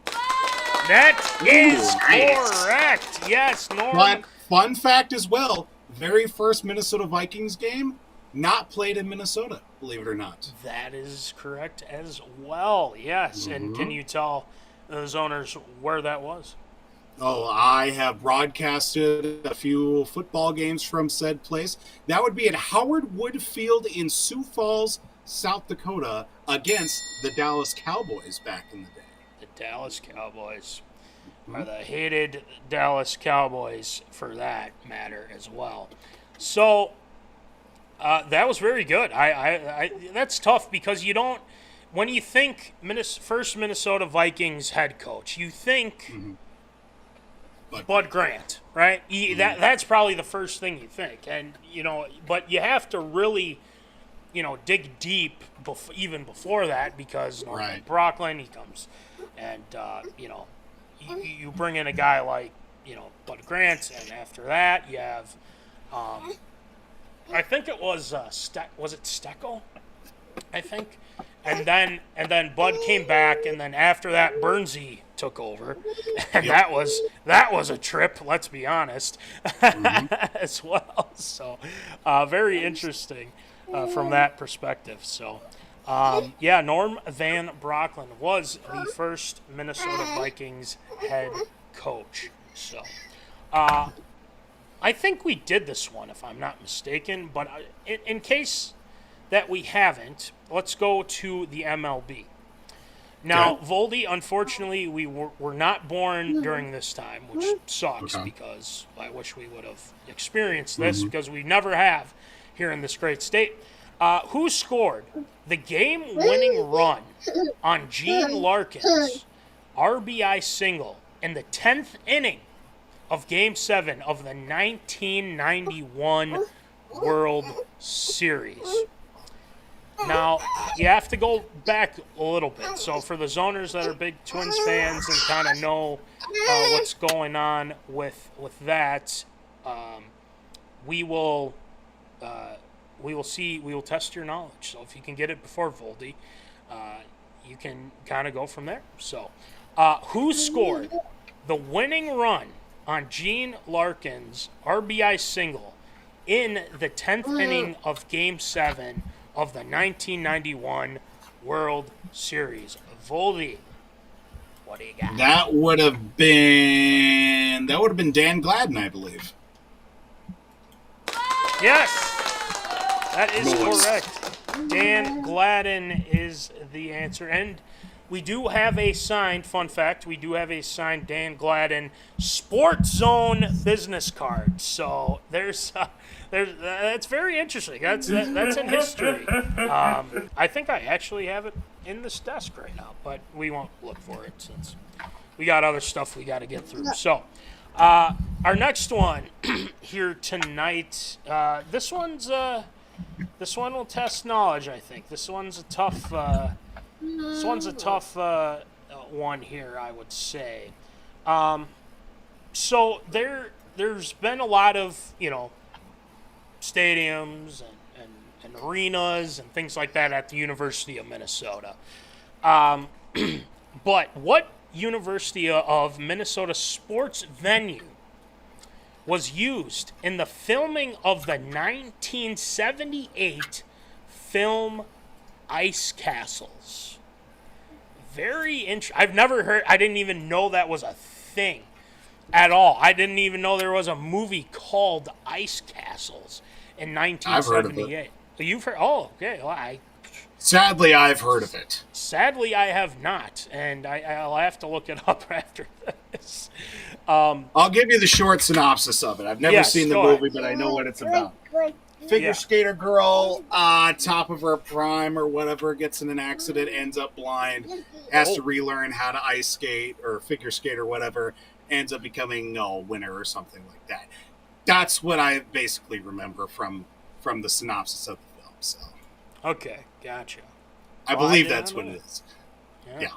That is correct. Yes, Norm. Fun fact as well, very first Minnesota Vikings game, not played in Minnesota, believe it or not. That is correct as well, yes. Mm-hmm. And can you tell those owners where that was? Oh, I have broadcasted a few football games from said place. That would be at Howard Wood Field in Sioux Falls, South Dakota, against the Dallas Cowboys back in the day. The Dallas Cowboys are the hated Dallas Cowboys for that matter as well. So that was very good. I that's tough because you don't, when you think first Minnesota Vikings head coach, you think Bud Grant, right? That's probably the first thing you think, and but you have to really, dig deep even before that, because Norman Brocklin, he comes, and you bring in a guy like Bud Grant, and after that you have, I think it was was it Steckel, I think, and then Bud came back, and then after that Bernsey took over, and that was a trip, let's be honest, as well. So very interesting from that perspective. So Norm Van Brocklin was the first Minnesota Vikings head coach. So I think we did this one, if I'm not mistaken, but in case that we haven't, let's go to the MLB. Now, Voldy, unfortunately, we were not born during this time, which sucks, because I wish we would have experienced this, because we never have here in this great state. Who scored the game-winning run on Gene Larkin's RBI single in the 10th inning of Game 7 of the 1991 World Series? Now, you have to go back a little bit. So for the zoners that are big Twins fans and kind of know what's going on with that, we will test your knowledge. So if you can get it before Voldy, you can kind of go from there. So, who scored the winning run on Gene Larkin's RBI single in the 10th inning of Game 7 of the 1991 World Series? Voldy, what do you got? That would have been Dan Gladden, I believe. Yes, that is correct. Dan Gladden is the answer. And we do have a signed, fun fact, we do have a signed Dan Gladden Sports Zone business card. So there's that's very interesting. That's in history. I think I actually have it in this desk right now, but we won't look for it since we got other stuff we got to get through. So our next one here tonight, this one will test knowledge, I think. This one's a tough one here, I would say. So there's been a lot of, stadiums and arenas and things like that at the University of Minnesota. But what University of Minnesota sports venue was used in the filming of the 1978 film Ice Castles? Very interesting. I've never heard, I didn't even know that was a thing at all. I didn't even know there was a movie called Ice Castles in 1978. I've heard of it. You've heard? Oh, okay. Well, Sadly, I've heard of it. Sadly, I have not, and I'll have to look it up after this. I'll give you the short synopsis of it. I've never seen the movie, but I know what it's about. Figure skater girl, top of her prime or whatever, gets in an accident, ends up blind, has to relearn how to ice skate or figure skate or whatever, ends up becoming a winner or something like that. That's what I basically remember from the synopsis of the film. So. Okay, gotcha. I believe that's what it is. Yeah.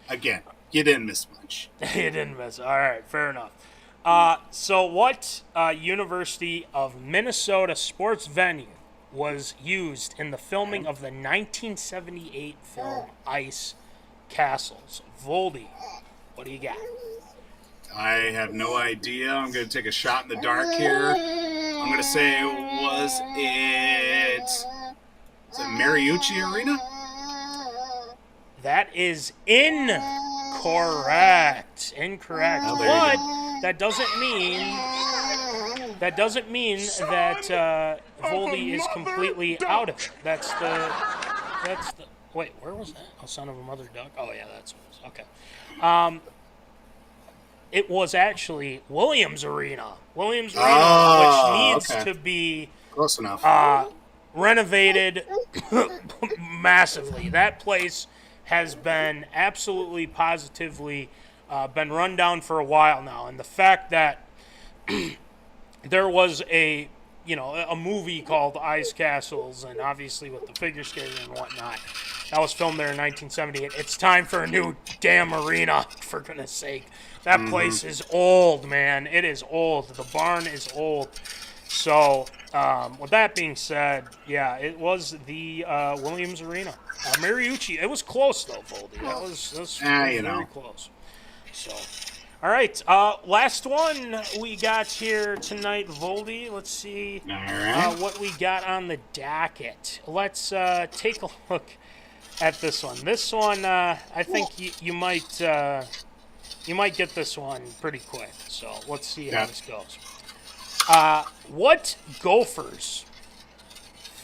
Again, you didn't miss much. You didn't miss. All right, fair enough. So what University of Minnesota sports venue was used in the filming of the 1978 film Ice Castles? Voldy, what do you got? I have no idea. I'm going to take a shot in the dark here. I'm going to say was it Mariucci Arena? That is incorrect. Incorrect. Oh, but that doesn't mean that Voldy is completely out of it. That's the wait, where was that? Oh, son of a mother duck. Oh yeah, that's what it was. Okay. It was actually Williams Arena. Williams Arena, which needs to be close enough. Renovated massively. That place has been absolutely positively been run down for a while now, and the fact that there was a movie called Ice Castles, and obviously with the figure skating and whatnot, that was filmed there in 1978. It's time for a new damn arena, for goodness sake. That place is old, man. It is old. The barn is old. So, with that being said, yeah, it was the Williams Arena. Mariucci, it was close, though, Voldy. That was very close. So, all right, last one we got here tonight, Voldy. Let's see what we got on the docket. Let's take a look at this one. This one, I think you might get this one pretty quick. So let's see how this goes. What Gophers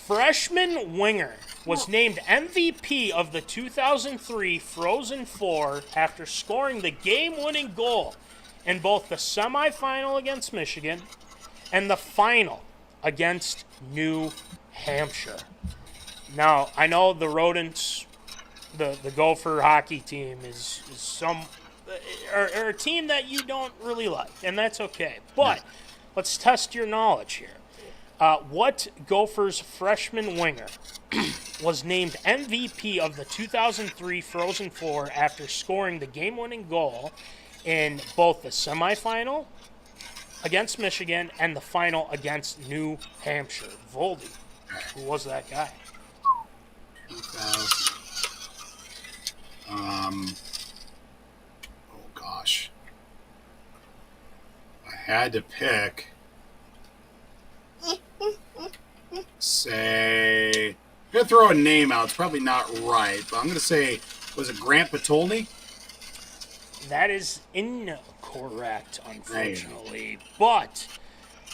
freshman winger was named MVP of the 2003 Frozen Four after scoring the game-winning goal in both the semifinal against Michigan and the final against New Hampshire? Now, I know the Rodents, the Gopher hockey team is a team that you don't really like, and that's okay. But let's test your knowledge here. What Gophers freshman winger was named MVP of the 2003 Frozen Four after scoring the game-winning goal in both the semifinal against Michigan and the final against New Hampshire. Voldy, who was that guy? 2000. Oh gosh, I had to pick. Say, I'm gonna throw a name out. It's probably not right, but I'm gonna say, was it Grant Patolny? That is incorrect, unfortunately. But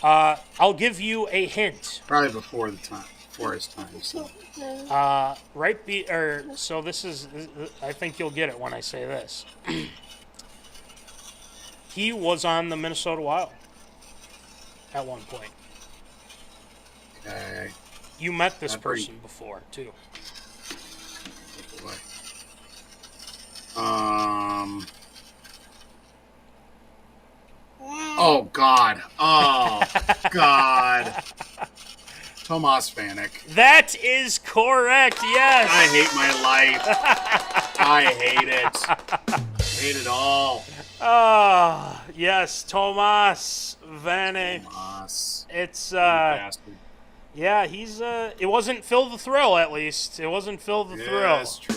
I'll give you a hint. Probably before his time. So. So this is. I think you'll get it when I say this. He was on the Minnesota Wild at one point. Okay. You met this person before too. Oh God. Oh God. Tomas Vanek. That is correct. Yes. I hate my life. I hate it. Hate it all. Ah, yes, Tomas Vanek. Tomas. It's Bastard. yeah, he's it wasn't Phil the Thrill, at least. It wasn't Phil the Thrill. That's true.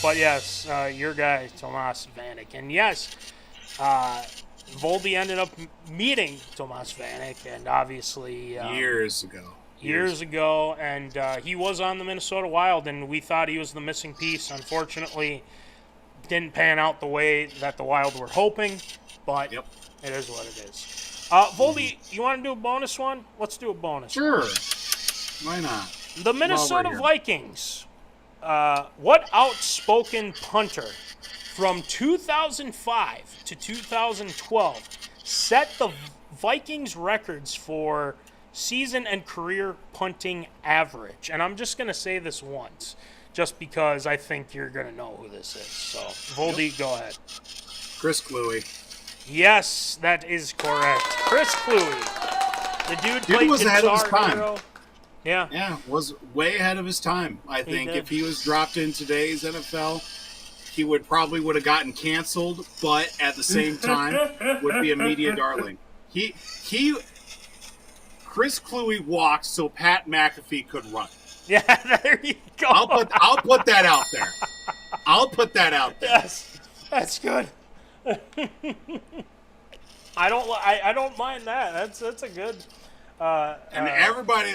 But yes, your guy, Tomas Vanek. And yes, Voldy ended up meeting Tomas Vanek, and obviously Years ago, and he was on the Minnesota Wild, and we thought he was the missing piece. Unfortunately, didn't pan out the way that the Wild were hoping, but it is what it is. Voldy, you want to do a bonus one? Let's do a bonus. Sure. Why not? The Minnesota Vikings. What outspoken punter from 2005 to 2012 set the Vikings records for season and career punting average? And I'm just going to say this once, just because I think you're going to know who this is. So, Voldy, go ahead. Chris Kluwe. Yes, that is correct. Chris Kluwe. The dude played was ahead of his Guitar time. Hero. Yeah. Yeah, was way ahead of his time. I think if he was dropped in today's NFL, he would have gotten canceled, but at the same time would be a media darling. Chris Kluwe walked so Pat McAfee could run. Yeah, there you go. I'll put that out there. I'll put that out there. Yes, that's good. I don't mind that. That's a good. And everybody,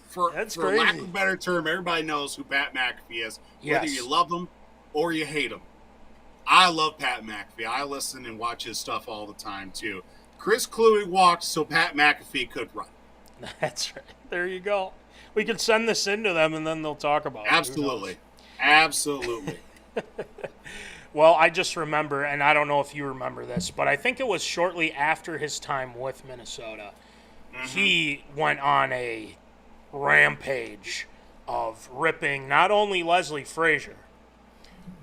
for crazy. lack of a better term, everybody knows who Pat McAfee is. Whether Yes. you love him or you hate him. I love Pat McAfee. I listen and watch his stuff all the time too. Chris Kluwe walked so Pat McAfee could run. That's right. There you go. We could send this into them, and then they'll talk about it. Absolutely. Absolutely. Well, I just remember, and I don't know if you remember this, but I think it was shortly after his time with Minnesota, he went on a rampage of ripping not only Leslie Frazier,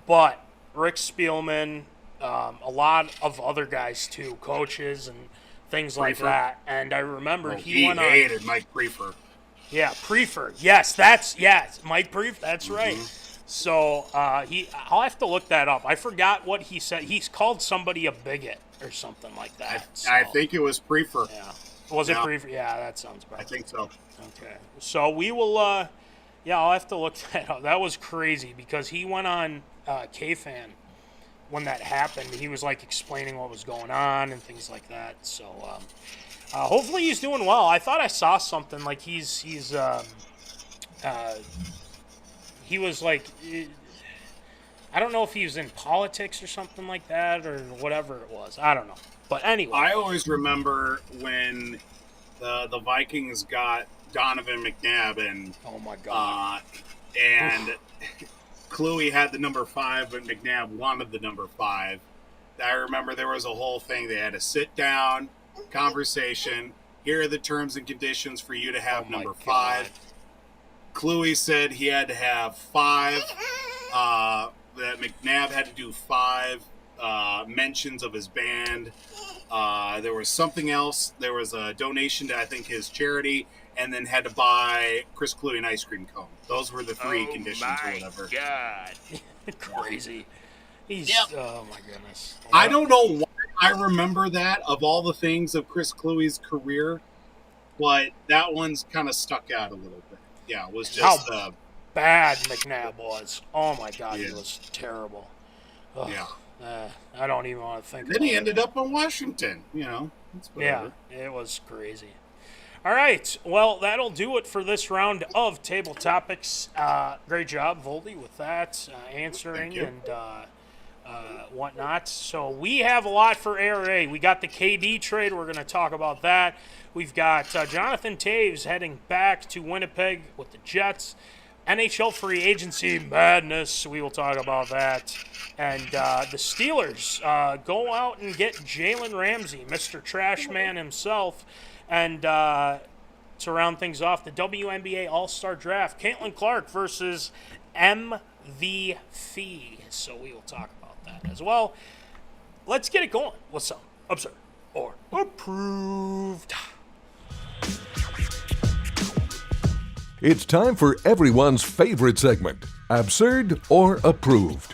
but Rick Spielman, a lot of other guys too, coaches and things like that. And I remember he went on. He hated Mike Prefer. Yeah, Prefer. Yes, Mike Prefer. That's right. So I'll have to look that up. I forgot what he said. He's called somebody a bigot or something like that. I think it was Prefer. Yeah. Was it Prefer? Yeah, that sounds about I think so. Okay. So we will, I'll have to look that up. That was crazy because he went on K-Fan when that happened. He was like explaining what was going on and things like that. So hopefully he's doing well. I thought I saw something like he was like, I don't know if he was in politics or something like that or whatever it was. I don't know. But anyway. I always remember when the Vikings got Donovan McNabb and oh my God. And Kluwe had the number 5, but McNabb wanted the number 5. I remember there was a whole thing. They had a sit down conversation. Here are the terms and conditions for you to have number 5. Kluwe said he had to have 5. That McNabb had to do 5 mentions of his band. There was something else. There was a donation to, I think, his charity, and then had to buy Chris Cluey an ice cream cone. Those were the three conditions or whatever. God. Crazy. He's, oh my goodness. I don't know why I remember that of all the things of Chris Cluey's career, but that one's kind of stuck out a little bit. Yeah, it was just how bad McNabb was. Oh my God, he was terrible. Ugh. Yeah. I don't even want to think. Then he ended up in Washington. You know. Yeah, it was crazy. All right, well, that'll do it for this round of Table Topics. Great job, Voldy, with that, answering and whatnot. So we have a lot for ARA. We got the KD trade. We're going to talk about that. We've got jonathantoews heading back to Winnipeg with the Jets. NHL free agency madness. We will talk about that. And the Steelers go out and get Jalenramsey, Mr. Trash Man himself. And to round things off, the WNBAallstar draft, Caitlin Clark versus MVP. So we will talk about that as well. Let's get it going. What's up? Absurd or approved? It's time for everyone's favorite segment, Absurd or Approved.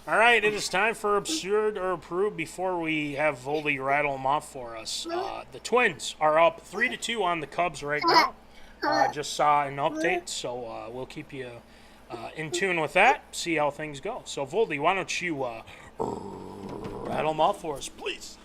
All right, it is time for Absurd or Approved. Before we have Voldy rattle them off for us, the Twins are up 3-2 on the Cubs right now. Just saw an update, so we'll keep you in tune with that, see how things go. So, Voldy, why don't you rattle them off for us, please?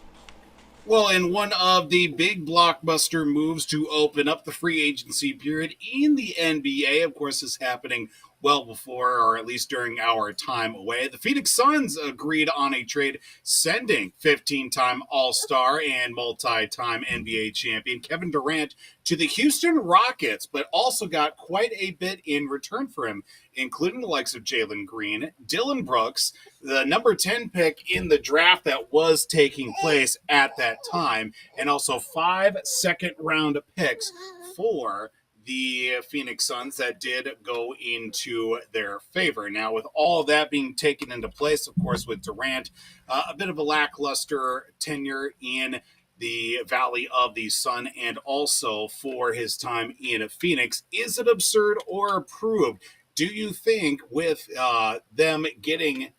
Well, in one of the big blockbuster moves to open up the free agency period in the NBA, of course, is happening well before, or at least during our time away. The Phoenix Suns agreed on a trade sending 15-time All-Star and multi-time NBA champion Kevindurant to the Houston Rockets, but also got quite a bit in return for him, including the likes of Jalen Green, Dylan Brooks, the number 10 pick in the draft that was taking place at that time, and also 5 second-round picks for the Phoenix Suns that did go into their favor. Now, with all of that being taken into place, of course, with Durant, a bit of a lackluster tenure in the Valley of the Sun, and also for his time in Phoenix, is it absurd or approved? Do you think with them getting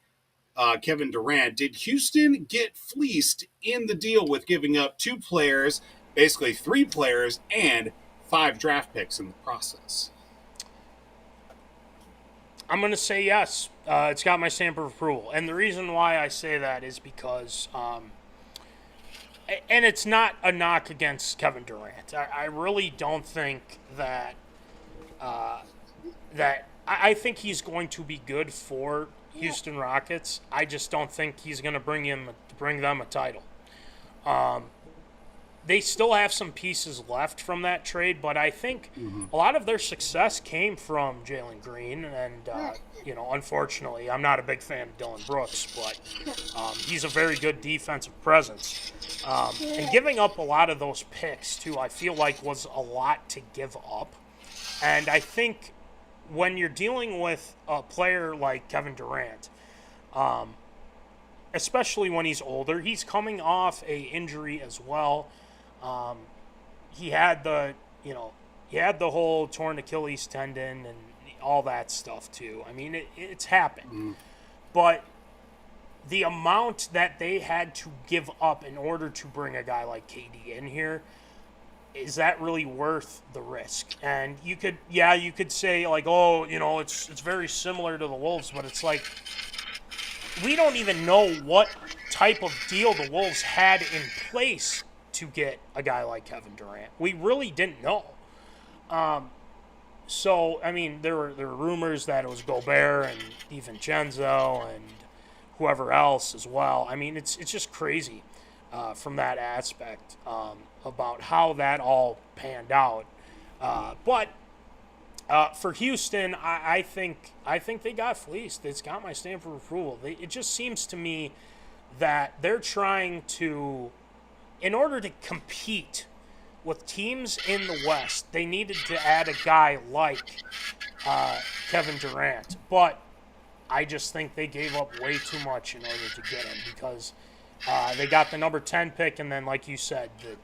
Kevindurant, did Houston get fleeced in the deal with giving up 2 players, basically 3 players, and 5 draft picks in the process? I'm going to say yes. It's got my stamp of approval. And the reason why I say that is because, and it's not a knock against Kevindurant. I really don't think that, I think he's going to be good for Houston Rockets. I just don't think he's going to bring them a title. They still have some pieces left from that trade, but I think a lot of their success came from Jalen Green, and unfortunately, I'm not a big fan of Dylan Brooks, but he's a very good defensive presence. And giving up a lot of those picks, too, I feel like was a lot to give up. And I think when you're dealing with a player like Kevindurant, especially when he's older, he's coming off a injury as well. He had the whole torn Achilles tendon and all that stuff too. I mean, it's happened. But the amount that they had to give up in order to bring a guy like KD in here, is that really worth the risk? And you could say like, oh, it's very similar to the Wolves, but it's like, we don't even know what type of deal the Wolves had in place to get a guy like Kevindurant. We really didn't know. So, I mean, there were rumors that it was Gobert and DiVincenzo and whoever else as well. I mean, it's just crazy from that aspect about how that all panned out. But for Houston, I think they got fleeced. It's got my stamp of approval. It just seems to me that they're trying to, in order to compete with teams in the West, they needed to add a guy like Kevindurant. But I just think they gave up way too much in order to get him because they got the number 10 pick and then, like you said, the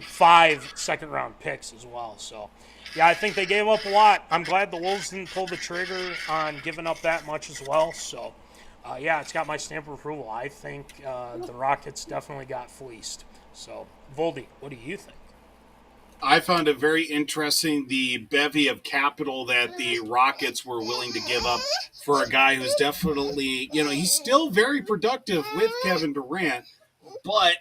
5 second-round picks as well. So, yeah, I think they gave up a lot. I'm glad the Wolves didn't pull the trigger on giving up that much as well. So, yeah, it's got my stamp of approval. I think the Rockets definitely got fleeced. So, Voldy, what do you think? I found it very interesting, the bevy of capital that the Rockets were willing to give up for a guy who's definitely, he's still very productive with Kevindurant, but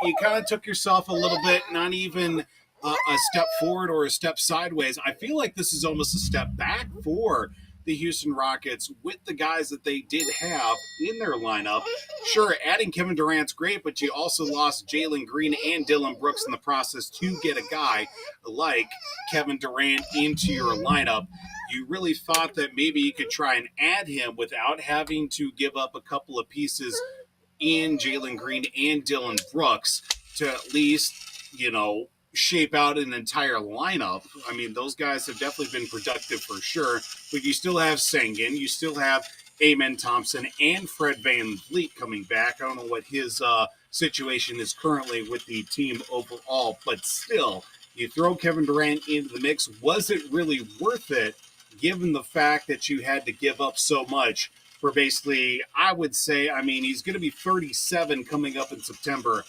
you kind of took yourself a little bit, not even a step forward or a step sideways. I feel like this is almost a step back for the Houston Rockets with the guys that they did have in their lineup. Sure, adding Kevindurant's great, but you also lost Jalen Green and Dillon Brooks in the process to get a guy like Kevindurant into your lineup. You really thought that maybe you could try and add him without having to give up a couple of pieces in Jalen Green and Dillon Brooks to at least, shape out an entire lineup. I mean, those guys have definitely been productive for sure, but you still have Sengun, you still have Amen Thompson and Fred VanVleet coming back. I don't know what his situation is currently with the team overall, but still, you throw Kevindurant into the mix. Was it really worth it, given the fact that you had to give up so much for basically, I would say, he's going to be 37 coming up in September.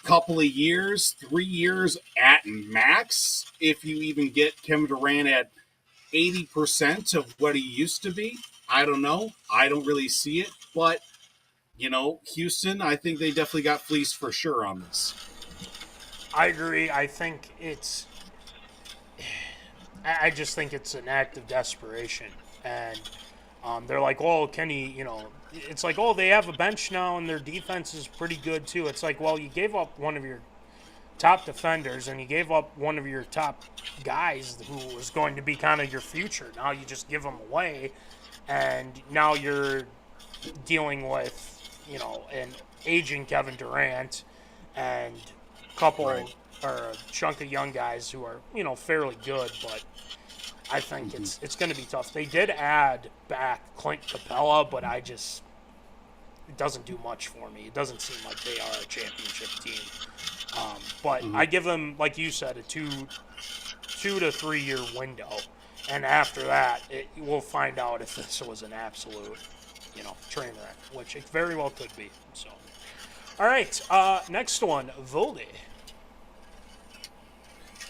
Couple of years, 3 years at max, if you even get Kevindurant at 80% of what he used to be. I don't know. I don't really see it. But, Houston, I think they definitely got fleeced for sure on this. I agree. I just think it's an act of desperation. And they're like, oh, Kenny, it's like, oh, they have a bench now and their defense is pretty good too. It's like, well, you gave up one of your top defenders and you gave up one of your top guys who was going to be kind of your future. Now you just give them away, and now you're dealing with, an aging Kevindurant and a couple or a chunk of young guys who are, fairly good, but I think it's going to be tough. They did add back Clint Capella, but it doesn't do much for me. It doesn't seem like they are a championship team. But I give them, like you said, a 2 to 3 year window, and after that, we'll find out if this was an absolute, train wreck, which it very well could be. So, all right, next one, Voldy.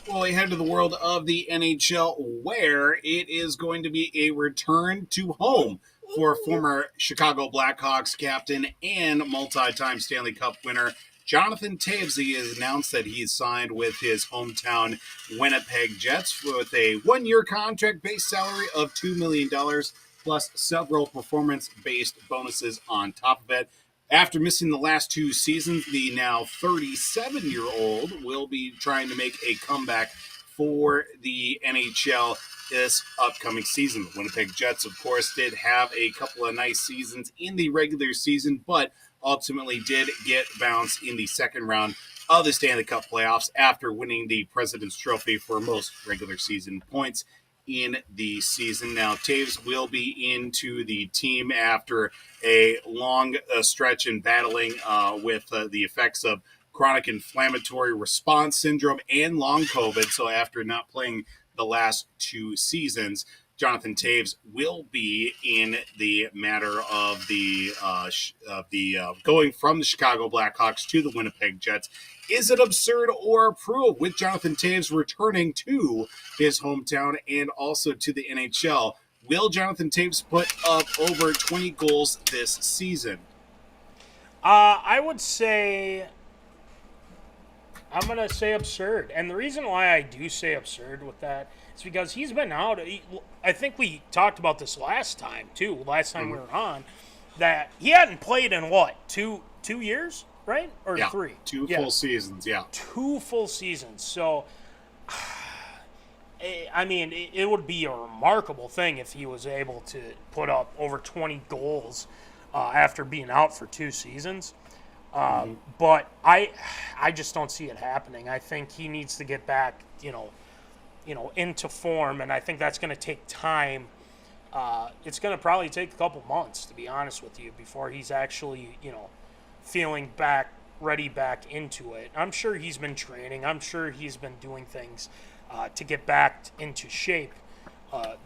Well, we head to the world of the NHL, where it is going to be a return to home for former Chicago Blackhawks captain and multi-time Stanley Cup winner Jonathan Toews. He has announced that he's signed with his hometown Winnipeg Jets with a 1-year contract, base salary of $2 million, plus several performance-based bonuses on top of it. After missing the last 2 seasons, the now 37-year-old will be trying to make a comeback for the NHL this upcoming season. The Winnipeg Jets, of course, did have a couple of nice seasons in the regular season, but ultimately did get bounced in the second round of the Stanley Cup playoffs after winning the President's Trophy for most regular season points in the season. Now, Toews will be into the team after a long stretch in battling with the effects of chronic inflammatory response syndrome and long COVID. So after not playing the last 2 seasons, Jonathan Toews will be in the matter of the going from the Chicago Blackhawks to the Winnipeg Jets. Is it absurd or approved with Jonathan Toews returning to his hometown and also to the NHL? Will Jonathan Toews put up over 20 goals this season? I would say, I'm going to say absurd. And the reason why I do say absurd with that is because he's been out. I think we talked about this last time, too, we were on, that he hadn't played in what, two years, right? Or 3? 2 full seasons, 2 full seasons. So, I mean, it would be a remarkable thing if he was able to put up over 20 goals after being out for 2 seasons. But I just don't see it happening. I think he needs to get back, into form, and I think that's going to take time it's going to probably take a couple months, to be honest with you, before he's actually, feeling ready back into it. I'm sure he's been training. I'm sure he's been doing things to get back into shape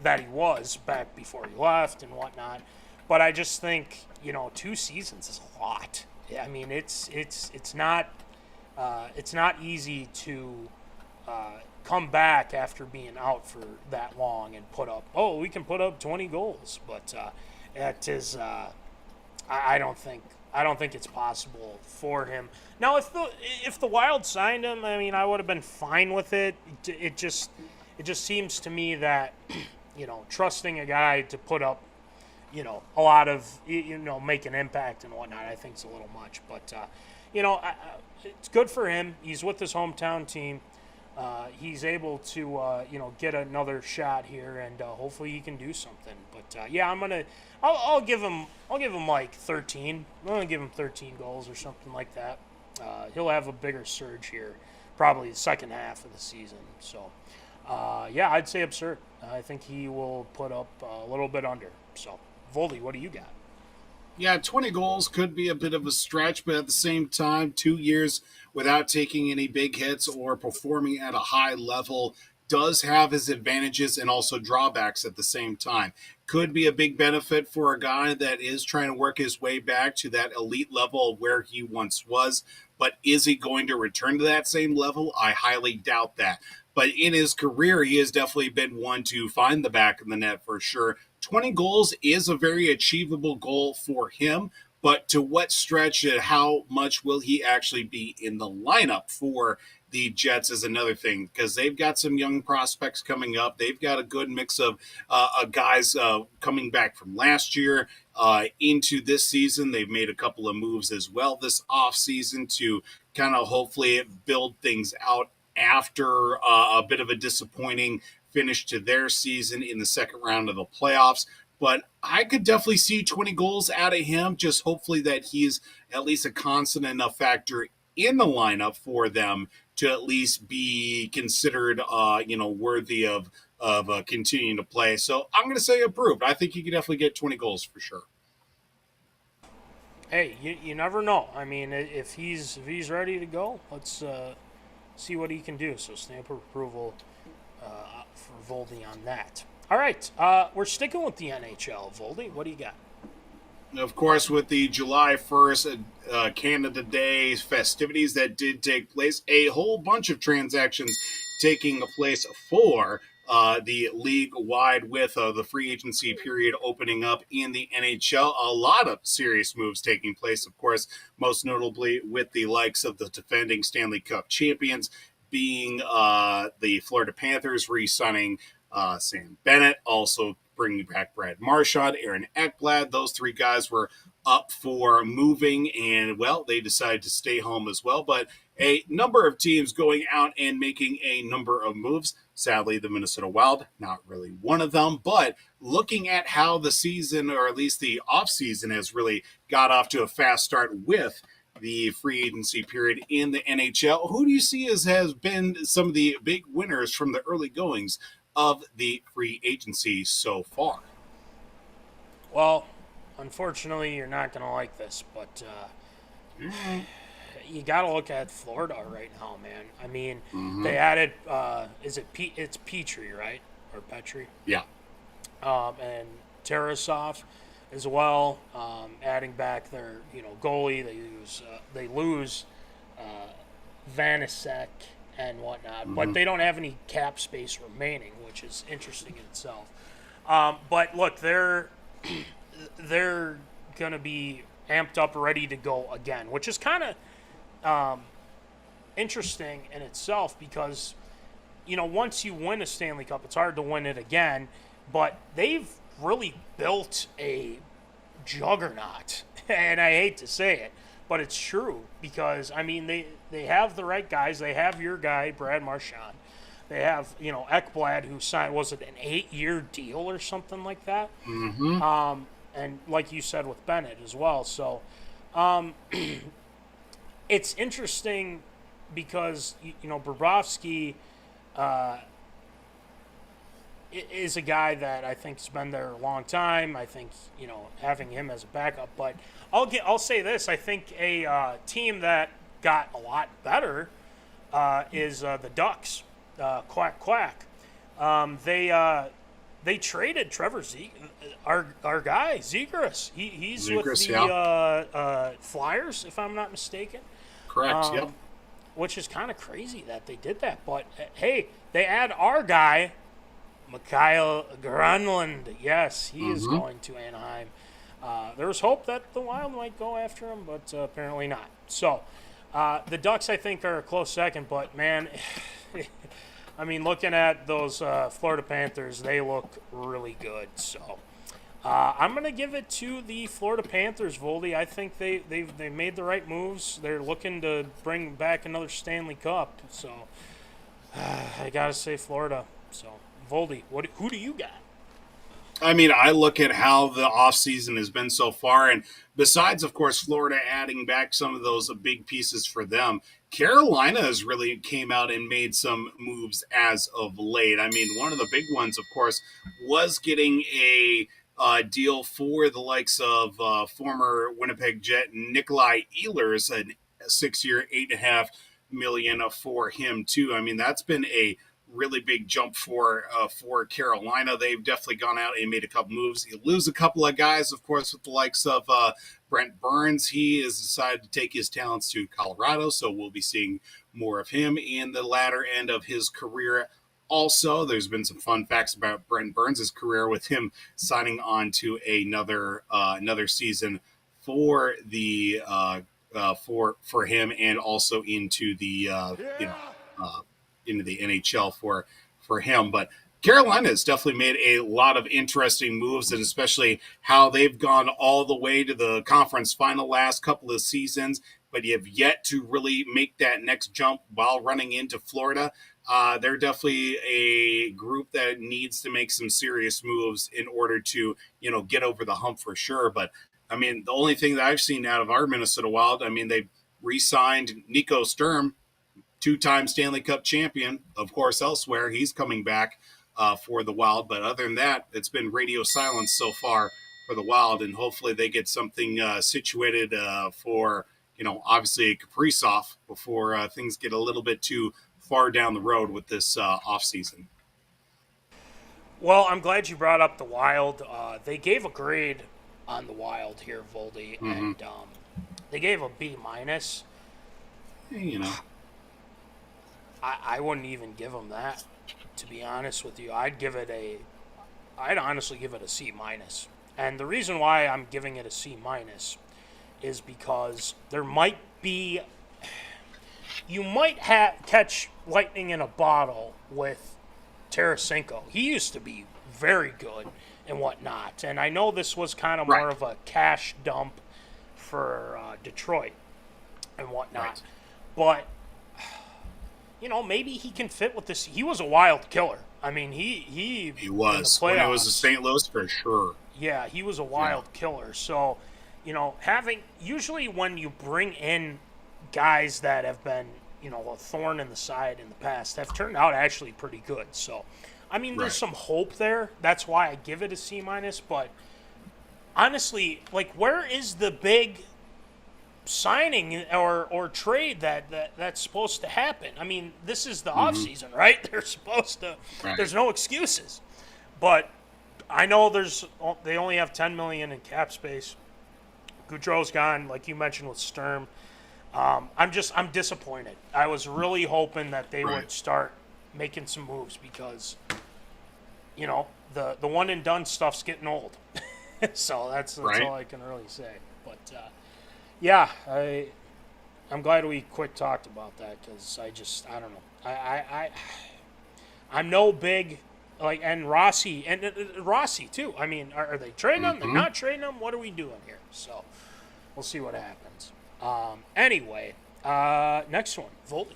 that he was back before he left and whatnot. But I just think, 2 seasons is a lot. I mean, it's not easy to come back after being out for that long and we can put up 20 goals, but it is I don't think it's possible for him. Now, if the Wild signed him, I mean, I would have been fine with it. It just seems to me that trusting a guy to put up a lot of make an impact and whatnot, I think it's a little much. But it's good for him. He's with his hometown team. He's able to get another shot here, and hopefully he can do something. But I'll give him like 13. I'm gonna give him 13 goals or something like that. He'll have a bigger surge here, probably the second half of the season. So I'd say absurd. I think he will put up a little bit under. So Voldy, what do you got? Yeah, 20 goals could be a bit of a stretch, but at the same time, 2 years without taking any big hits or performing at a high level does have his advantages and also drawbacks at the same time. Could be a big benefit for a guy that is trying to work his way back to that elite level of where he once was, but is he going to return to that same level? I highly doubt that. But in his career, he has definitely been one to find the back of the net for sure. 20 goals is a very achievable goal for him, but to what stretch and how much will he actually be in the lineup for the Jets is another thing, because they've got some young prospects coming up. They've got a good mix of guys coming back from last year into this season. They've made a couple of moves as well this offseason to kind of hopefully build things out after a bit of a disappointing finish to their season in the second round of the playoffs. But I could definitely see 20 goals out of him, just hopefully that he's at least a constant enough factor in the lineup for them to at least be considered, worthy of continuing to play. So I'm going to say approved. I think he could definitely get 20 goals for sure. Hey, you never know. I mean, if he's ready to go, let's see what he can do. So stamp of approval for Voldy on that. All right, we're sticking with the NHL. Voldy, what do you got? Of course, with the July 1st Canada Day festivities that did take place, a whole bunch of transactions taking place for the league-wide with the free agency period opening up in the NHL. A lot of serious moves taking place, of course, most notably with the likes of the defending Stanley Cup champions being the Florida Panthers re-signing Sam Bennett, also bringing back Brad Marchand, Aaron Ekblad. Those three guys were up for moving, and, well, they decided to stay home as well. But a number of teams going out and making a number of moves. Sadly, the Minnesota Wild, not really one of them. But looking at how the season, or at least the offseason, has really got off to a fast start with the free agency period in the NHL, who do you see has been some of the big winners from the early goings of the free agency so far? Well, unfortunately, you're not going to like this, but you got to look at Florida right now, man. I mean, they added, it's Petrie, right? Or Petrie? Yeah. And Tarasov as well, adding back their, goalie. They lose Vanasek and whatnot, but they don't have any cap space remaining, which is interesting in itself. But look, they're gonna be amped up, ready to go again, which is kind of interesting in itself, because once you win a Stanley Cup, it's hard to win it again. But they've really built a juggernaut, and I hate to say it, but it's true, because, I mean, they have the right guys. They have your guy, Brad Marchand. They have, Ekblad, who signed, was it an 8-year deal or something like that? And like you said with Bennett as well. So it's interesting because, Bobrovsky, is a guy that I think's been there a long time. I think, having him as a backup. But I'll say this. I think a team that got a lot better is the Ducks. Quack, quack. They traded Trevor our guy, Zegras. He's Zegras, with the Flyers, if I'm not mistaken. Correct, yep. Which is kind of crazy that they did that. But, hey, they add our guy, Mikael Granlund. Yes, he is going to Anaheim. There was hope that the Wild might go after him, but apparently not. So, the Ducks, I think, are a close second. But, man, I mean, looking at those Florida Panthers, they look really good. So, I'm going to give it to the Florida Panthers, Voldy. I think they made the right moves. They're looking to bring back another Stanley Cup. So, I got to say Florida. So, Voldy, who do you got? I mean, I look at how the offseason has been so far, and besides, of course, Florida adding back some of those big pieces for them, Carolina has really came out and made some moves as of late. I mean, one of the big ones, of course, was getting a deal for the likes of former Winnipeg Jet Nikolai Ehlers, a 6-year, $8.5 million for him too. I mean, that's been a really big jump for Carolina. They've definitely gone out and made a couple moves. You lose a couple of guys, of course, with the likes of Brent Burns. He has decided to take his talents to Colorado, so we'll be seeing more of him in the latter end of his career. Also, there's been some fun facts about Brent Burns' career with him signing on to another season for the for him, and also into the into the NHL for him. But Carolina has definitely made a lot of interesting moves, and especially how they've gone all the way to the conference final last couple of seasons, but you have yet to really make that next jump while running into Florida. They're definitely a group that needs to make some serious moves in order to, get over the hump for sure. But I mean, the only thing that I've seen out of our Minnesota Wild, I mean, they re-signed Nico Sturm, 2-time Stanley Cup champion, of course, elsewhere. He's coming back for the Wild. But other than that, it's been radio silence so far for the Wild, and hopefully they get something situated for, obviously Kaprizov before things get a little bit too far down the road with this offseason. Well, I'm glad you brought up the Wild. They gave a grade on the Wild here, Voldy, and they gave a B-. I wouldn't even give them that, to be honest with you. I'd honestly give it a C-. And the reason why I'm giving it a C- is because there might be, you might catch lightning in a bottle with Tarasenko. He used to be very good and whatnot. And I know this was kind of more of a cash dump for Detroit and whatnot. But, maybe he can fit with this. He was a Wild killer. I mean, he was. When it was the St. Louis, for sure. Yeah, he was a Wild killer. So, usually when you bring in guys that have been, a thorn in the side in the past, have turned out actually pretty good. So, I mean, there's some hope there. That's why I give it a C-. But honestly, where is the big signing or trade that's supposed to happen? I mean, this is the offseason, right? They're supposed to. There's no excuses. But I know they only have $10 million in cap space. Goudreau's gone, like you mentioned with Sturm. I'm disappointed. I was really hoping that they would start making some moves because, the one and done stuff's getting old. So that's all I can really say. But yeah, I'm glad we quick talked about that because I don't know. I'm no big and Rossi too. I mean, are they trading them? They're not trading them. What are we doing here? So we'll see what happens. Anyway, next one, Voldy.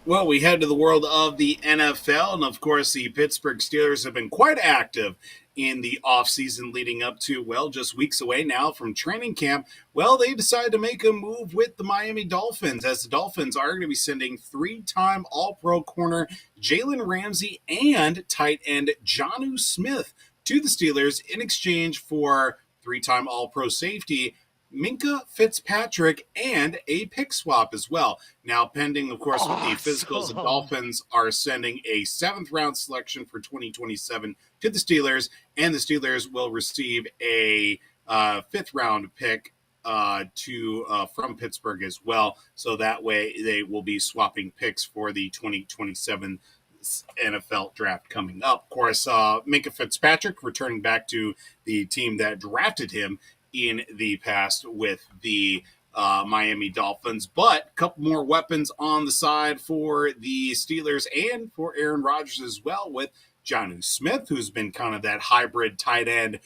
Well, we head to the world of the NFL, and of course, the Pittsburgh Steelers have been quite active in the offseason leading up to, well, just weeks away now from training camp. Well, they decided to make a move with the Miami Dolphins, as the Dolphins are going to be sending three-time All-Pro corner JalenRamsey and tight end Jonnu Smith to the Steelers in exchange for three-time All-Pro safety Minkah Fitzpatrick and a pick swap as well. Now, pending, of course, with the physicals, the Dolphins are sending a 7th-round selection for 2027 to the Steelers, and the Steelers will receive a 5th-round pick from Pittsburgh as well. So that way they will be swapping picks for the 2027 NFL draft coming up. Of course, Minkah Fitzpatrick returning back to the team that drafted him in the past with the Miami Dolphins, but a couple more weapons on the side for the Steelers and for Aaron Rodgers as well, with Jonnu Smith, who's been kind of that hybrid tight end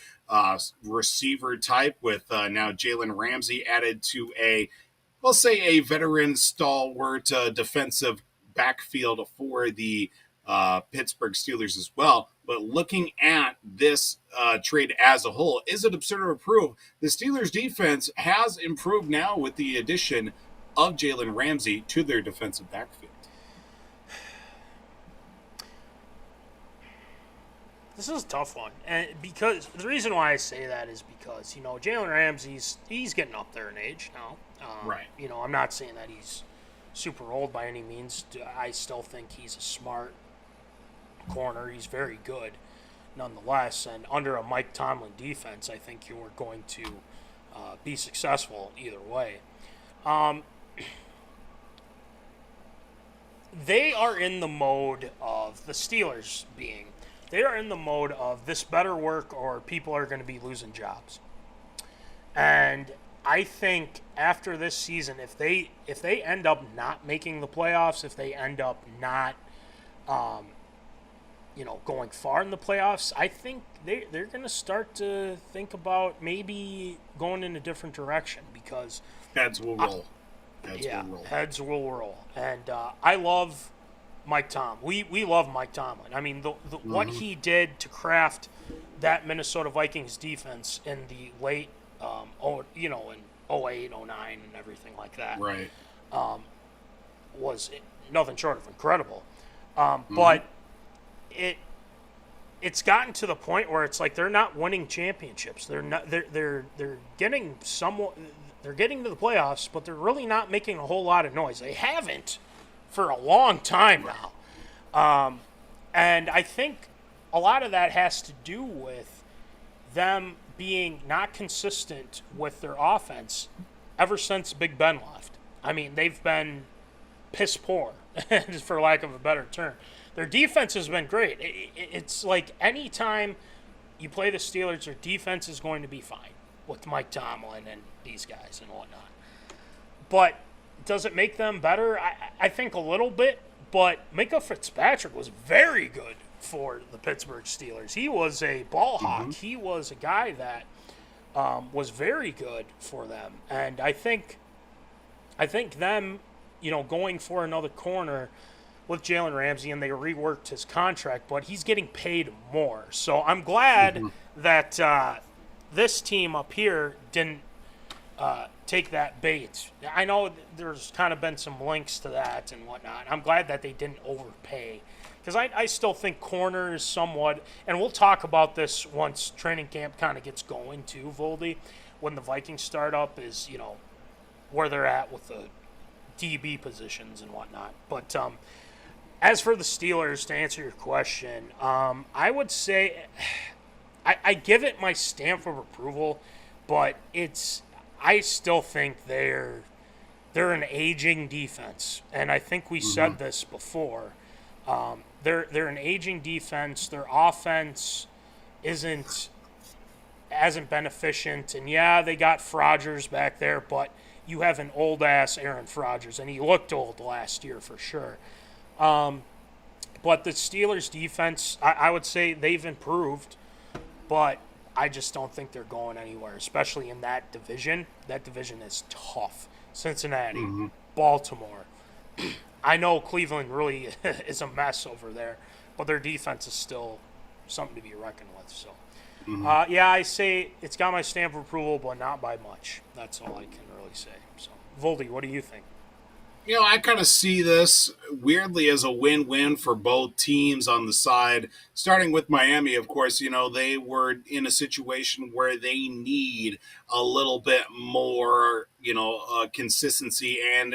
receiver type, with now JalenRamsey added to we'll say a veteran stalwart defensive backfield for the Pittsburgh Steelers as well. But looking at this trade as a whole, is it absurd to approve? The Steelers defense has improved now with the addition of JalenRamsey to their defensive backfield. This is a tough one, and because the reason why I say that is because JalenRamsey's he's getting up there in age now. Right. I'm not saying that he's super old by any means. I still think he's a smart corner. He's very good nonetheless, and under a Mike Tomlin defense, I think you're going to be successful either way. They are in the mode of the Steelers being. They are in the mode of this better work or people are going to be losing jobs. And I think after this season, if they end up not making the playoffs, if they end up not going far in the playoffs, I think they're going to start to think about maybe going in a different direction, because heads will roll. Heads will roll. And I love Mike Tom. We love Mike Tomlin. I mean, what he did to craft that Minnesota Vikings defense in the late, in 08, 09 and everything like that, right, was nothing short of incredible. But it's gotten to the point where it's like they're not winning championships. They're getting somewhat. They're getting to the playoffs, but they're really not making a whole lot of noise. They haven't for a long time now. And I think a lot of that has to do with them being not consistent with their offense ever since Big Ben left. I mean, they've been piss poor, for lack of a better term. Their defense has been great. It's like any time you play the Steelers, their defense is going to be fine with Mike Tomlin and these guys and whatnot. But does it make them better? I think a little bit, but Minkah Fitzpatrick was very good for the Pittsburgh Steelers. He was a ball hawk. He was a guy that was very good for them. And I think them, going for another corner with JalenRamsey, and they reworked his contract, but he's getting paid more. So I'm glad that this team up here didn't take that bait. I know there's kind of been some links to that and whatnot. I'm glad that they didn't overpay, because I still think corner is somewhat, and we'll talk about this once training camp kind of gets going too, Voldy, when the Vikings start up, is, where they're at with the DB positions and whatnot. But as for the Steelers, to answer your question, I would say I give it my stamp of approval, but I still think they're an aging defense, and I think we said this before. They're an aging defense. Their offense hasn't been efficient, and yeah, they got Rodgers back there, but you have an old ass Aaron Rodgers, and he looked old last year for sure. But the Steelers defense, I would say they've improved, but I just don't think they're going anywhere, especially in that division. That division is tough. Cincinnati, Baltimore, I know Cleveland really is a mess over there, but their defense is still something to be reckoned with. So, yeah, I say it's got my stamp of approval, but not by much. That's all I can really say. So, Voldy, what do you think? I kind of see this weirdly as a win-win for both teams on the side. Starting with Miami, of course, they were in a situation where they need a little bit more, consistency and,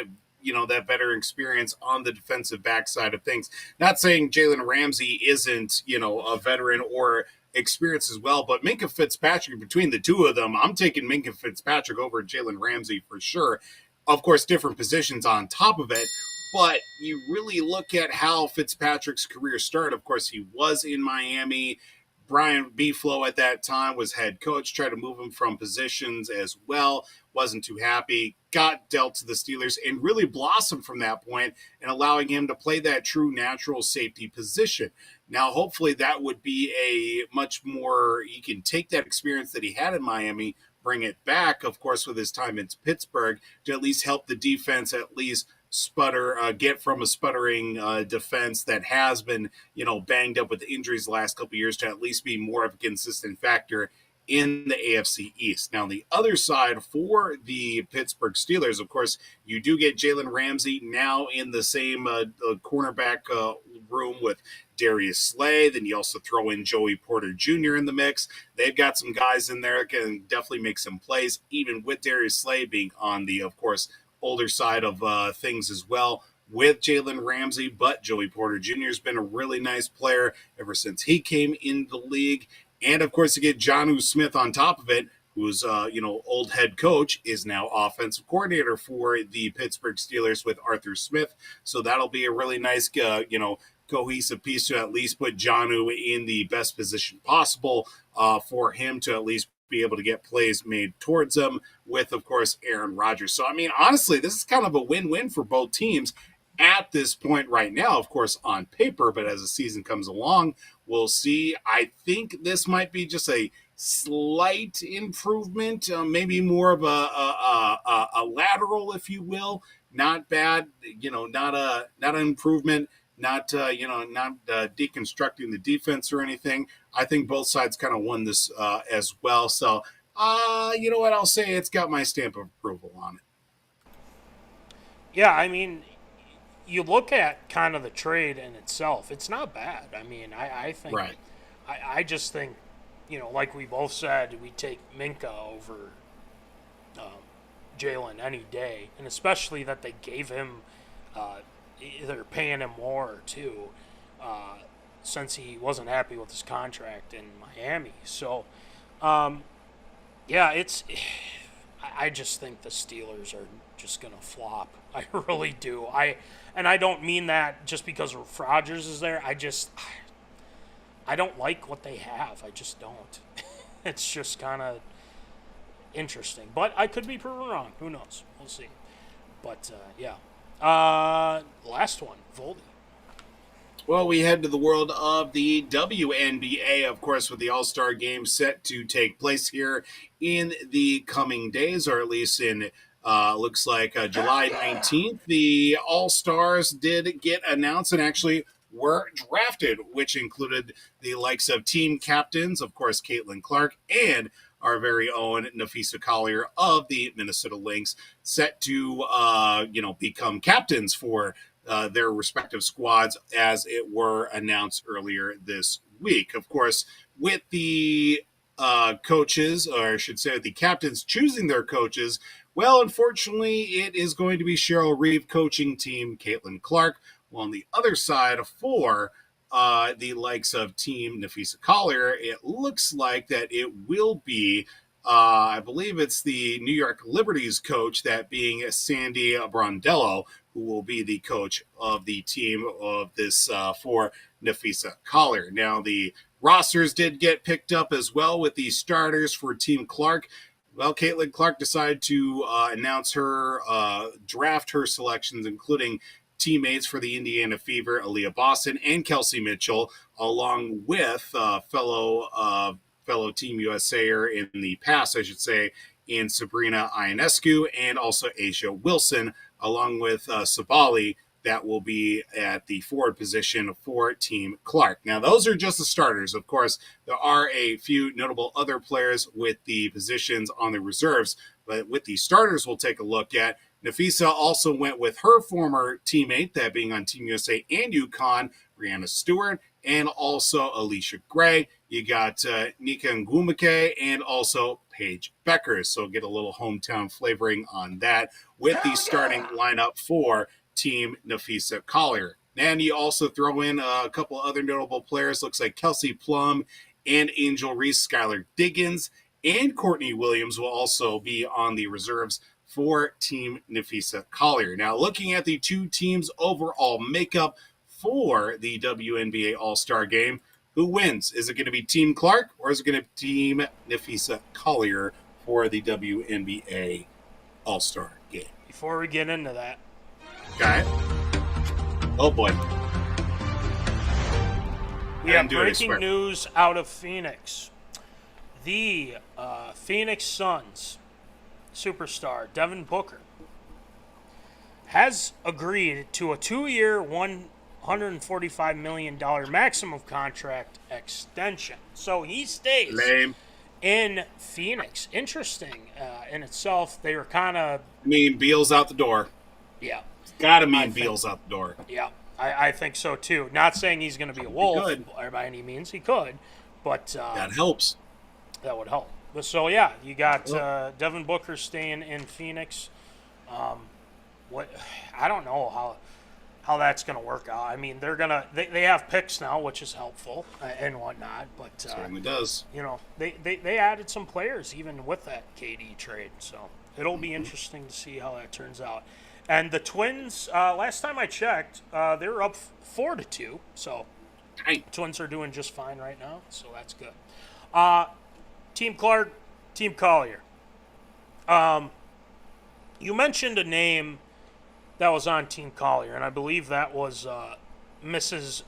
that better experience on the defensive backside of things. Not saying JalenRamsey isn't, a veteran or experience as well, but Minkah Fitzpatrick, between the two of them, I'm taking Minkah Fitzpatrick over JalenRamsey for sure. Of course, different positions on top of it, but you really look at how Fitzpatrick's career started. Of course, he was in Miami. Brian Beeflo at that time was head coach, tried to move him from positions as well, wasn't too happy, got dealt to the Steelers, and really blossomed from that point and allowing him to play that true natural safety position. Now, hopefully that would be a much more, he can take that experience that he had in Miami, bring it back, of course, with his time in Pittsburgh to at least help the defense at least get from a sputtering defense that has been, banged up with injuries the last couple of years to at least be more of a consistent factor in the AFC East. Now, on the other side for the Pittsburgh Steelers, of course, you do get JalenRamsey now in the same cornerback room with Darius Slay. Then you also throw in Joey Porter Jr. in the mix. They've got some guys in there that can definitely make some plays, even with Darius Slay being on the, of course, older side of things as well with JalenRamsey. But Joey Porter Jr. has been a really nice player ever since he came in the league. And, of course, to get Jonnu Smith on top of it, who's, old head coach, is now offensive coordinator for the Pittsburgh Steelers with Arthur Smith. So that'll be a really nice, cohesive piece to at least put Jonnu in the best position possible for him to at least be able to get plays made towards him with, of course, Aaron Rodgers. So, I mean, honestly, this is kind of a win-win for both teams at this point right now, of course, on paper, but as the season comes along, we'll see. I think this might be just a slight improvement, maybe more of a lateral, if you will. Not bad, not an improvement, not deconstructing the defense or anything. I think both sides kind of won this as well. So, you know what? I'll say it's got my stamp of approval on it. Yeah, I mean, you look at kind of the trade in itself, it's not bad. I mean, I think, right. I just think, like we both said, we take Minkah over Jalen any day, and especially that they gave him, they're paying him more too, since he wasn't happy with his contract in Miami. So, yeah, I just think the Steelers are just going to flop. I really do. And I don't mean that just because Rodgers is there. I don't like what they have. I just don't. It's just kind of interesting. But I could be proven wrong. Who knows? We'll see. But, yeah. Last one, Voldy. Well, we head to the world of the WNBA, of course, with the All-Star Game set to take place here in the coming days, or at least in looks like July 19th. The All-Stars did get announced and actually were drafted, which included the likes of team captains, of course, Caitlin Clark, and our very own Napheesa Collier of the Minnesota Lynx, set to, become captains for their respective squads, as it were announced earlier this week. Of course, with the coaches, or I should say the captains choosing their coaches, well, unfortunately, it is going to be Cheryl Reeve coaching team Caitlin Clark. Well, on the other side, for the likes of team Napheesa Collier, it looks like that it will be, I believe it's the New York Liberty's coach, that being Sandy Brondello, who will be the coach of the team of this for Napheesa Collier. Now, the rosters did get picked up as well with the starters for Team Clark. Well, Caitlin Clark decided to announce her, draft her selections, including teammates for the Indiana Fever, Aaliyah Boston, and Kelsey Mitchell, along with fellow Team USAer in the past, I should say, in Sabrina Ionescu, and also Asia Wilson, along with Sabali, that will be at the forward position for Team Clark. Now, those are just the starters. Of course, there are a few notable other players with the positions on the reserves, but with the starters we'll take a look at. Nafisa also went with her former teammate, that being on Team USA and UConn, Brianna Stewart, and also Alicia Gray. You got Nika Ngumake and also Paige Becker. So get a little hometown flavoring on that with the starting lineup for Team Nafisa Collier. And you also throw in a couple other notable players. Looks like Kelsey Plum and Angel Reese, Skylar Diggins, and Courtney Williams will also be on the reserves for Team Nafisa Collier. Now, looking at the two teams' overall makeup for the WNBA All-Star Game, who wins? Is it going to be Team Clark or is it going to be Team Nafisa Collier for the WNBA All-Star Game? Before we get into that. Okay. Oh, boy. We have breaking news out of Phoenix. The Phoenix Suns superstar Devin Booker has agreed to a 2-year, $145 million maximum contract extension. So he stays in Phoenix. Interesting in itself. They were kind of... Beal's out the door. Yeah. Gotta mean Beal's out the door. Yeah, I think so too. Not saying he's going to be a Wolf by any means. He could. But that helps. That would help. So, yeah, you got Devin Booker staying in Phoenix. I don't know how that's going to work out. I mean, they have picks now, which is helpful and whatnot. But certainly does. You know, they added some players even with that KD trade. So it'll be interesting to see how that turns out. And the Twins, last time I checked, they were up 4-2. So Twins are doing just fine right now. So that's good. Team Clark, Team Collier. You mentioned a name that was on Team Collier, and I believe that was Mrs.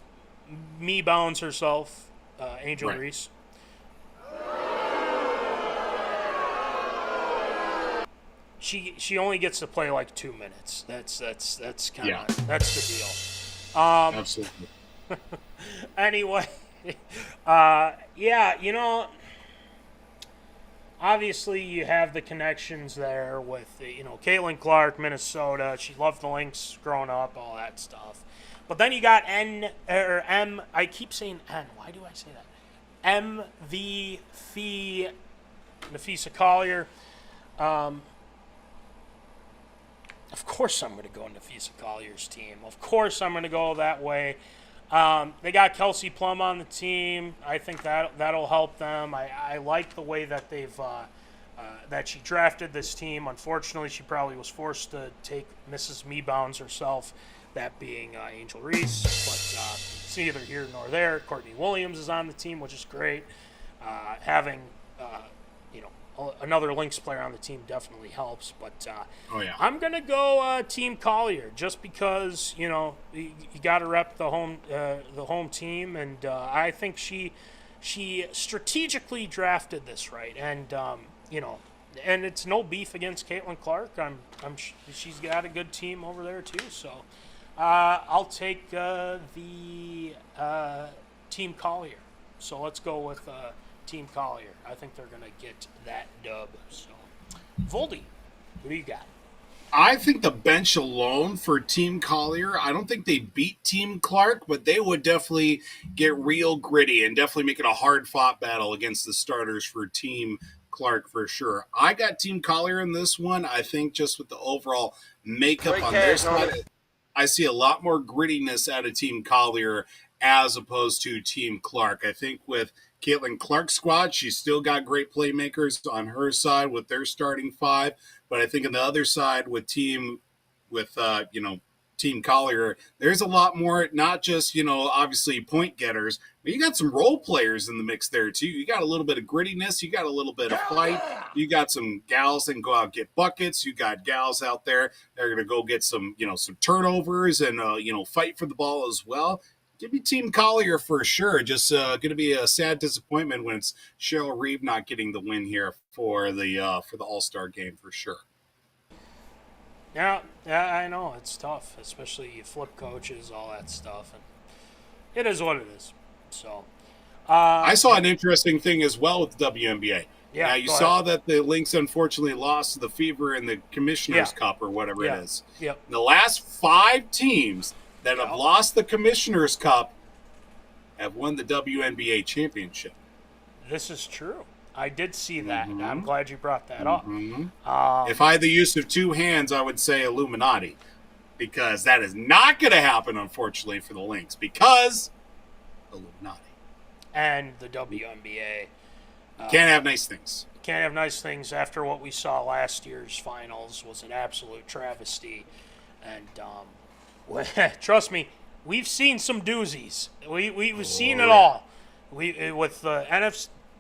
Me Bounds herself, Angel Reese. She only gets to play like 2 minutes. That's kind of that's the deal. Absolutely. Anyway, you know. Obviously, you have the connections there with, Caitlin Clark, Minnesota. She loved the Lynx growing up, all that stuff. But then you got M. I keep saying N. Why do I say that? MVF Nafisa Collier. Of course, I'm going to go Nafisa Collier's team. Of course, I'm going to go that way. They got Kelsey Plum on the team. I think that'll help them. I like the way that they've that she drafted this team. Unfortunately, she probably was forced to take Mrs. Me Bounds herself, that being Angel Reese. But it's neither here nor there. Courtney Williams is on the team, which is great. Having another Lynx player on the team definitely helps. But I'm gonna go Team Collier just because you got to rep the home team, and I think she strategically drafted this right, and and it's no beef against Caitlin Clark. She's got a good team over there too, so I'll take the Team Collier. So let's go with Team Collier. I think they're going to get that dub. So, Voldy, what do you got? I think the bench alone for Team Collier, I don't think they beat Team Clark, but they would definitely get real gritty and definitely make it a hard-fought battle against the starters for Team Clark for sure. I got Team Collier in this one. I think just with the overall makeup on their side, I see a lot more grittiness out of Team Collier as opposed to Team Clark. I think with Caitlin Clark's squad, she's still got great playmakers on her side with their starting five. But I think on the other side with Team Collier, there's a lot more, not just, obviously point getters, but you got some role players in the mix there too. You got a little bit of grittiness. You got a little bit of fight. You got some gals that can go out and get buckets. You got gals out there that are going to go get some turnovers and, fight for the ball as well. Give me Team Collier for sure. Just going to be a sad disappointment when it's Cheryl Reeve not getting the win here for the All-Star game for sure. Yeah, I know it's tough, especially you flip coaches, all that stuff, and it is what it is. So, I saw an interesting thing as well with the WNBA. Yeah, now you go saw ahead. that the Lynx unfortunately lost to the Fever in the Commissioner's Yeah. Cup or whatever Yeah. it is. Yep. The last 5 teams that have lost the Commissioner's Cup have won the WNBA championship. This is true. I did see that. Mm-hmm. I'm glad you brought that up. If I had the use of 2 hands, I would say Illuminati, because that is not going to happen, unfortunately, for the Lynx, because Illuminati. And the WNBA. Can't have nice things. Can't have nice things after what we saw last year's finals was an absolute travesty. And trust me, we've seen some doozies. We've seen it all. With the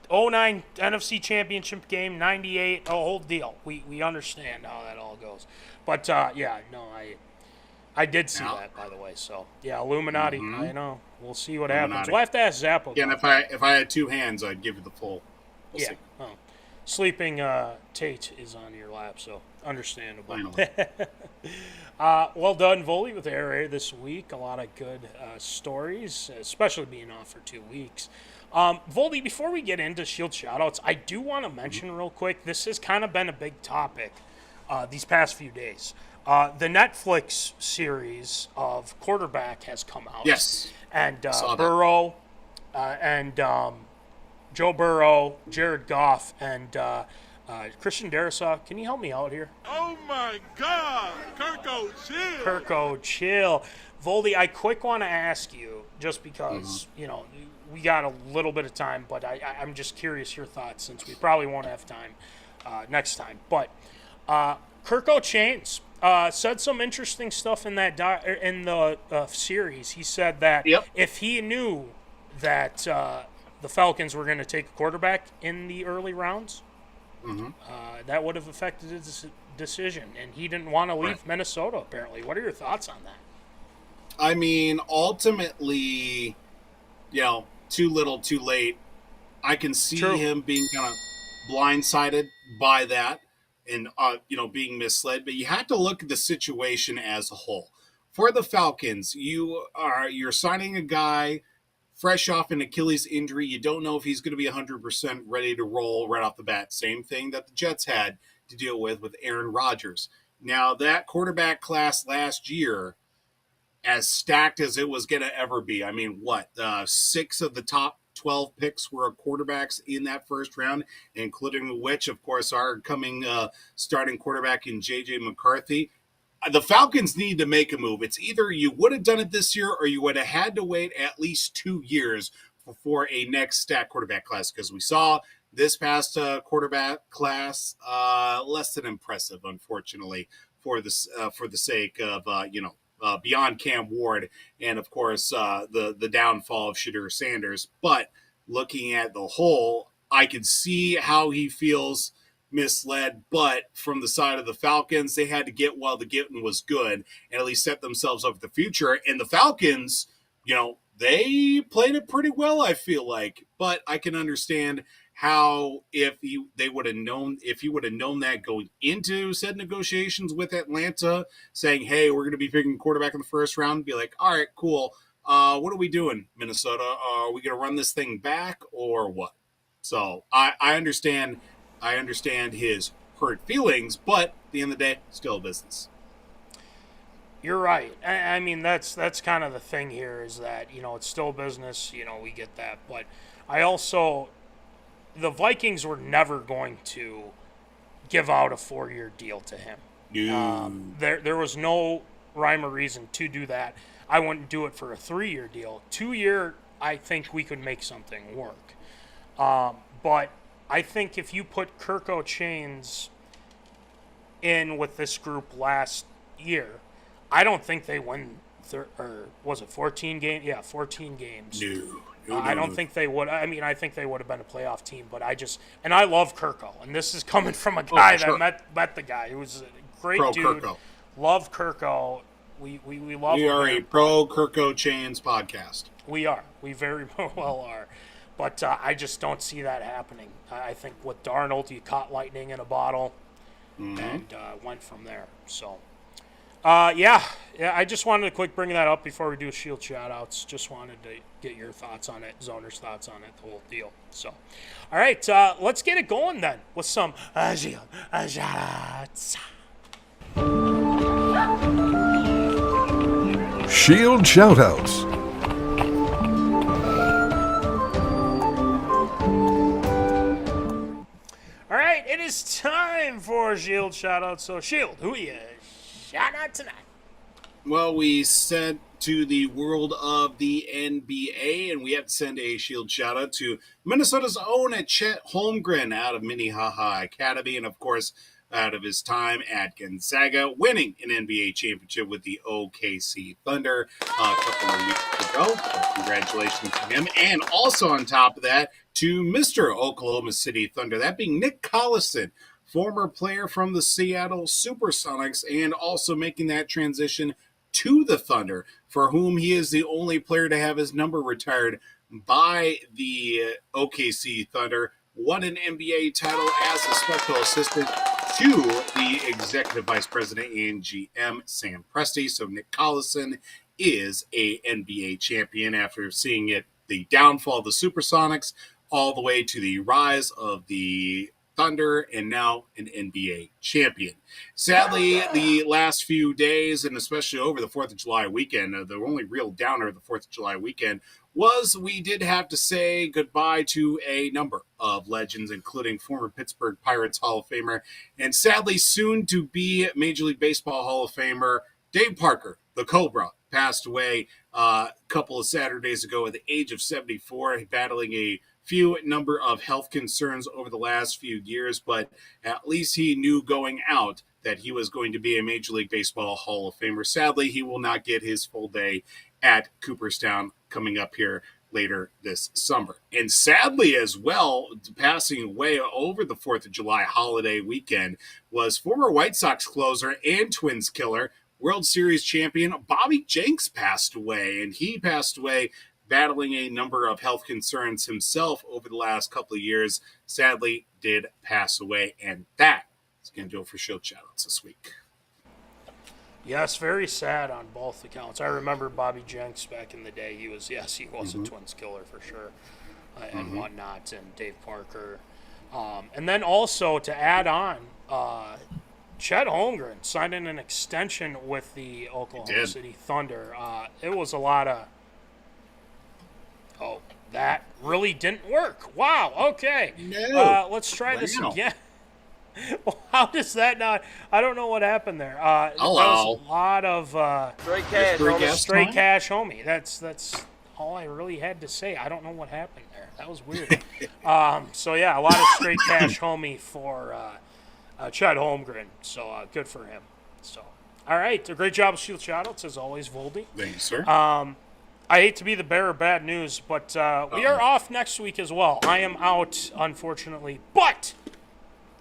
09 NFC Championship game, 98, a whole deal. We understand how that all goes. But, I did see that, by the way. So, yeah, Illuminati, I know. We'll see what happens. We'll have to ask Zappa. Again, if I had 2 hands, I'd give you the full. We'll see. Oh. Sleeping Tate is on your lap, so understandable. Finally. Well done, Voley, with the air raid this week. A lot of good stories, especially being off for 2 weeks. Voldy, before we get into Shield shoutouts, I do want to mention real quick, this has kind of been a big topic these past few days. The Netflix series of Quarterback has come out. Yes. And Burrow and Joe Burrow, Jared Goff, and Christian Darrisaw. Can you help me out here? Oh my God! Kirko, chill. Voldy, I quick want to ask you, just because, we got a little bit of time, but I'm just curious your thoughts, since we probably won't have time next time. But Kirko Chains said some interesting stuff in that in the series. He said that if he knew that the Falcons were going to take a quarterback in the early rounds, that would have affected his decision, and he didn't want to leave Minnesota, apparently. What are your thoughts on that? I mean, ultimately, too little, too late. I can see him being kind of blindsided by that and, being misled. But you have to look at the situation as a whole. For the Falcons, you're signing a guy fresh off an Achilles injury. You don't know if he's going to be 100% ready to roll right off the bat. Same thing that the Jets had to deal with Aaron Rodgers. Now, that quarterback class last year, as stacked as it was going to ever be. I mean, 6 of the top 12 picks were quarterbacks in that first round, including which, of course, our coming starting quarterback in J.J. McCarthy. The Falcons need to make a move. It's either you would have done it this year or you would have had to wait at least 2 years for a next stacked quarterback class, because we saw this past quarterback class less than impressive, unfortunately, for the sake of, beyond Cam Ward and, of course, the downfall of Shadur Sanders. But looking at the whole, I can see how he feels misled, but from the side of the Falcons, they had to get while the getting was good and at least set themselves up for the future. And the Falcons, they played it pretty well, I feel like. But I can understand how if he would have known that going into said negotiations with Atlanta, saying, hey, we're going to be picking quarterback in the first round, be like, all right, cool. What are we doing, Minnesota? Are we going to run this thing back or what? So I understand his hurt feelings, but at the end of the day, still a business. You're right. I mean, that's kind of the thing here, is that, it's still business. We get that. But I also, the Vikings were never going to give out a 4-year deal to him. No. There was no rhyme or reason to do that. I wouldn't do it for a 3-year deal. 2-year, I think we could make something work. But I think if you put Kirko Chains in with this group last year, I don't think they win. Or was it 14 games? Yeah, 14 games. No, I don't think they would. I mean, I think they would have been a playoff team, but and I love Kirko, and this is coming from a guy that met the guy who was a great dude. Kirko. Love Kirko. We love. We are a pro Kirko Chains podcast. We are. We very well are. But I just don't see that happening. I think with Darnold, you caught lightning in a bottle and went from there. So Yeah, I just wanted to quick bring that up before we do Shield shout-outs. Just wanted to get your thoughts on it, Zoners' thoughts on it, the whole deal. So, all right, let's get it going then with some Shield shout-outs. Shield shoutouts. All right, it is time for Shield shout-outs. So, Shield, who you shout out tonight? Well, we sent to the world of the NBA, and we have to send a Shield shout-out to Minnesota's own Chetholmgren out of Minnehaha Academy, and, of course, out of his time at Gonzaga, winning an NBA championship with the OKCThunder a couple of weeks ago. So congratulations to him. And also on top of that, to Mr. Oklahoma City Thunder, that being Nickcollison, former player from the Seattle Supersonics, and also making that transition to the Thunder, for whom he is the only player to have his number retired by the OKC Thunder. Won an NBA title as a special assistant to the executive vice president and GM Sam Presti. So Nickcollison is a NBA champion after seeing it, the downfall of the Supersonics, all the way to the rise of the Thunder, and now an NBA champion. Sadly, the last few days, and especially over the 4th of July weekend, the only real downer of the 4th of July weekend was we did have to say goodbye to a number of legends, including former Pittsburgh Pirates Hall of Famer and sadly soon to be Major League Baseball Hall of Famer Dave Parker, the Cobra, passed away a couple of Saturdays ago at the age of 74, battling a few number of health concerns over the last few years, but at least he knew going out that he was going to be a Major League Baseball Hall of Famer. Sadly, he will not get his full day at Cooperstown coming up here later this summer. And sadly as well, passing away over the 4th of July holiday weekend was former White Sox closer and Twins killer, World Series champion bobbyjenks passed away, and he passed away battling a number of health concerns himself over the last couple of years. Sadly did pass away, and that is going to do it for Shield Shoutouts this week. Yes, very sad on both accounts. I remember bobbyjenks back in the day. He was a Twins killer for sure, and whatnot, and Dave Parker. And then also to add on, Chetholmgren signing an extension with the Oklahoma City Thunder. It was a lot of, that really didn't work. Wow, okay. No. Let's try this again. Well, how does that not? I don't know what happened there. That was a lot of straight cash, homie. That's all I really had to say. I don't know what happened there. That was weird. So yeah, a lot of straight cash, homie, for Chetholmgren. So good for him. So all right, a great job, Shield Shoutouts as always, Voldy. Thank you, sir. I hate to be the bearer of bad news, but we are off next week as well. I am out, unfortunately, but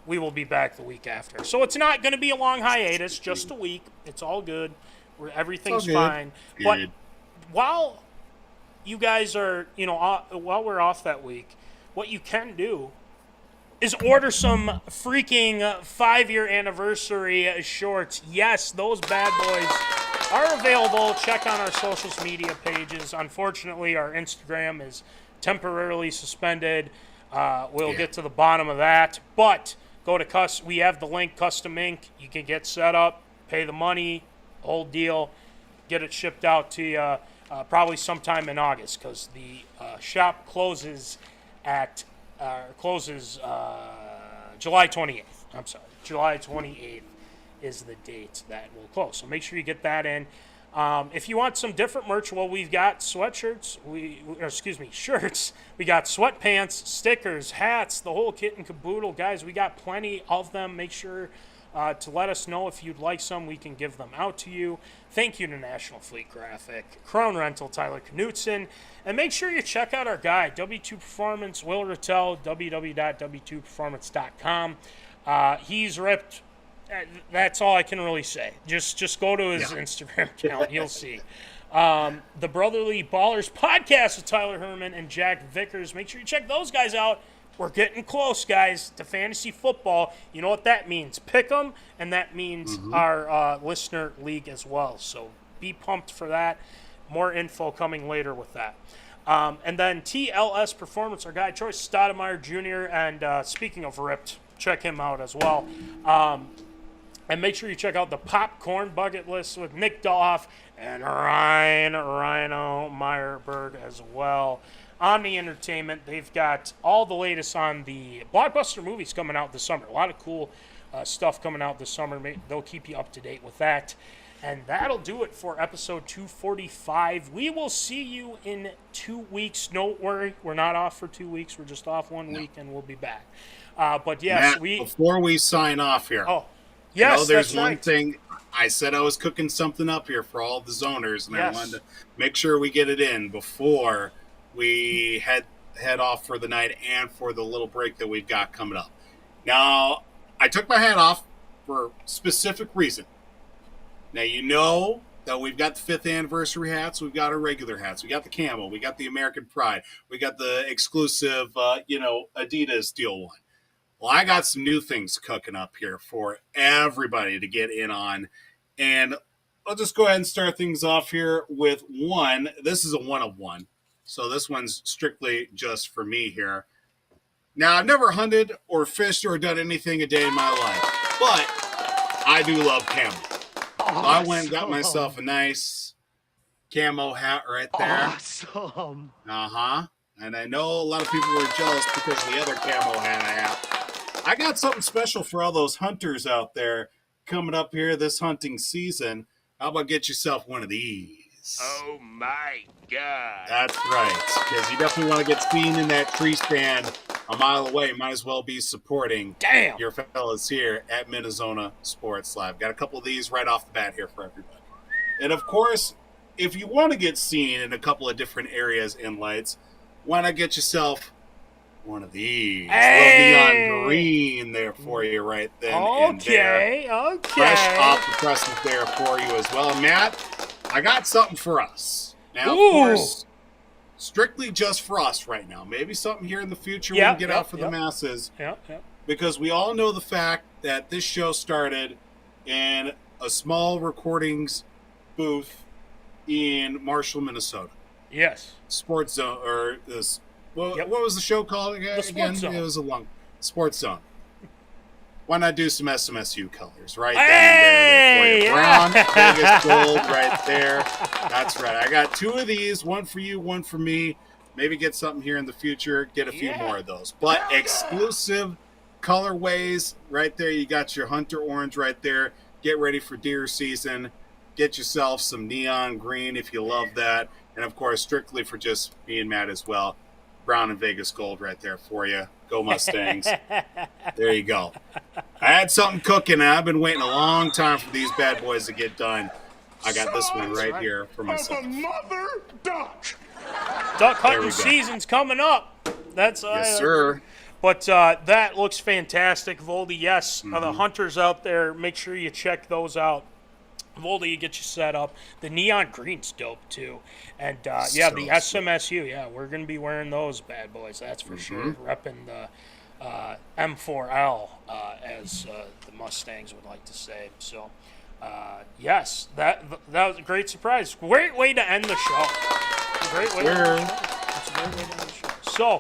we will be back the week after. So it's not going to be a long hiatus, just a week. It's all good. Everything's fine. Good. But while you guys are, while we're off that week, what you can do is order some freaking 5-year anniversary shorts. Yes, those bad boys are available. Check on our social media pages. Unfortunately, our Instagram is temporarily suspended. We'll get to the bottom of that. But go to we have the link, Custom Ink. You can get set up, pay the money, whole deal, get it shipped out to you probably sometime in August, because the shop closes July 28th. I'm sorry, July 28th is the date that will close. So make sure you get that in. If you want some different merch, well, we've got shirts. We got sweatpants, stickers, hats, the whole kit and caboodle. Guys, we got plenty of them. Make sure to let us know if you'd like some. We can give them out to you. Thank you to National Fleet Graphic, Crown Rental, Tyler Knutson. And make sure you check out our guy, W2 Performance, Will Rattel, www.w2performance.com. He's ripped. That's all I can really say. Just go to his Instagram account. You'll see. The Brotherly Ballers podcast with Tyler Hermann and Jack Vickers. Make sure you check those guys out. we're getting close, guys, to fantasy football. You know what that means? Pick 'em, and that means our listener league as well. So be pumped for that. More info coming later with that. And then TLS Performance, our guy Troy Stoudemire Jr. And speaking of ripped, check him out as well. And make sure you check out the Popcorn Bucket List with Nick Doff and Rhino Meyerberg as well. Omni Entertainment, they've got all the latest on the blockbuster movies coming out this summer. A lot of cool stuff coming out this summer. They'll keep you up to date with that. And that'll do it for episode 245. We will see you in 2 weeks. Don't worry, we're not off for 2 weeks. We're just off 1 week, and we'll be back. But yes, Matt, before we sign off here. Oh, yes, there's that's one right. thing. I said I was cooking something up here for all the zoners, and Yes. I wanted to make sure we get it in before we head off for the night and for the little break that we've got coming up. Now, I took my hat off for a specific reason. Now, you know that we've got the 5th anniversary hats, we've got our regular hats, we got the camo, we got the American Pride, we got the exclusive, Adidas deal one. Well, I got some new things cooking up here for everybody to get in on, and I'll just go ahead and start things off here with one. This is a one of one, so this one's strictly just for me here. Now, I've never hunted or fished or done anything a day in my life, but I do love camo. Awesome. I went and got myself a nice camo hat right there. Awesome. And I know a lot of people were jealous because of the other camo hat I have. I got something special for all those hunters out there coming up here this hunting season. How about get yourself one of these? Oh my God. That's right, because you definitely want to get seen in that tree stand a mile away. Might as well be supporting your fellas here at MinneZona Sports Live. Got a couple of these right off the bat here for everybody. And of course, if you want to get seen in a couple of different areas and lights, why not get yourself one of these? Hey! Little neon green there for you right then and there. Okay. Fresh off the presses there for you as well. Matt, I got something for us. Now, Ooh. of course, strictly just for us right now. Maybe something here in the future we can get out for the masses. Because we all know the fact that this show started in a small recordings booth in Marshall, Minnesota. Yes. Sports Zone, or this. What was the show called again? The Sports Zone. It was a long Sports Zone. Why not do some SMSU colors right Hey! there for you? Brown, Vegas gold right there. That's right. I got 2 of these, one for you, one for me. Maybe get something here in the future, get a few more of those. But exclusive colorways right there. You got your hunter orange right there. Get ready for deer season. Get yourself some neon green if you love that. And, of course, strictly for just me and Matt as well. Brown and Vegas gold right there for you. Go Mustangs. There you go. I had something cooking, and I've been waiting a long time for these bad boys to get done. I got this one right here for myself. Mother duck. Duck hunting season's coming up. That's Yes, sir. But that looks fantastic, Voldy. Yes, the hunters out there, make sure you check those out. Voldy, you get you set up. The neon green's dope too, and the SMSU. We're gonna be wearing those bad boys. That's for sure. Repping the M4L as the Mustangs would like to say. So, yes, that was a great surprise. Great way to end the show. Great way to end the show. So,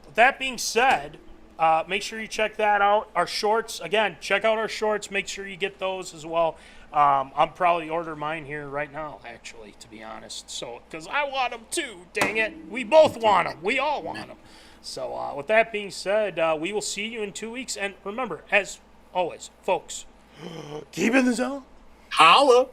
with that being said, make sure you check that out. Our shorts, again, check out our shorts. Make sure you get those as well. I'm probably ordering mine here right now, actually, to be honest. So, because I want them too, dang it. We both want them. We all want them. So, with that being said, we will see you in 2 weeks. And remember, as always, folks, keep in the zone. Holla!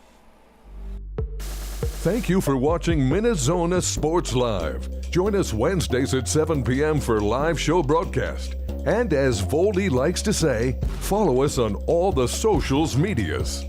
Thank you for watching MinneZona Sports Live. Join us Wednesdays at 7 p.m. for live show broadcast. And as Voldy likes to say, follow us on all the socials medias.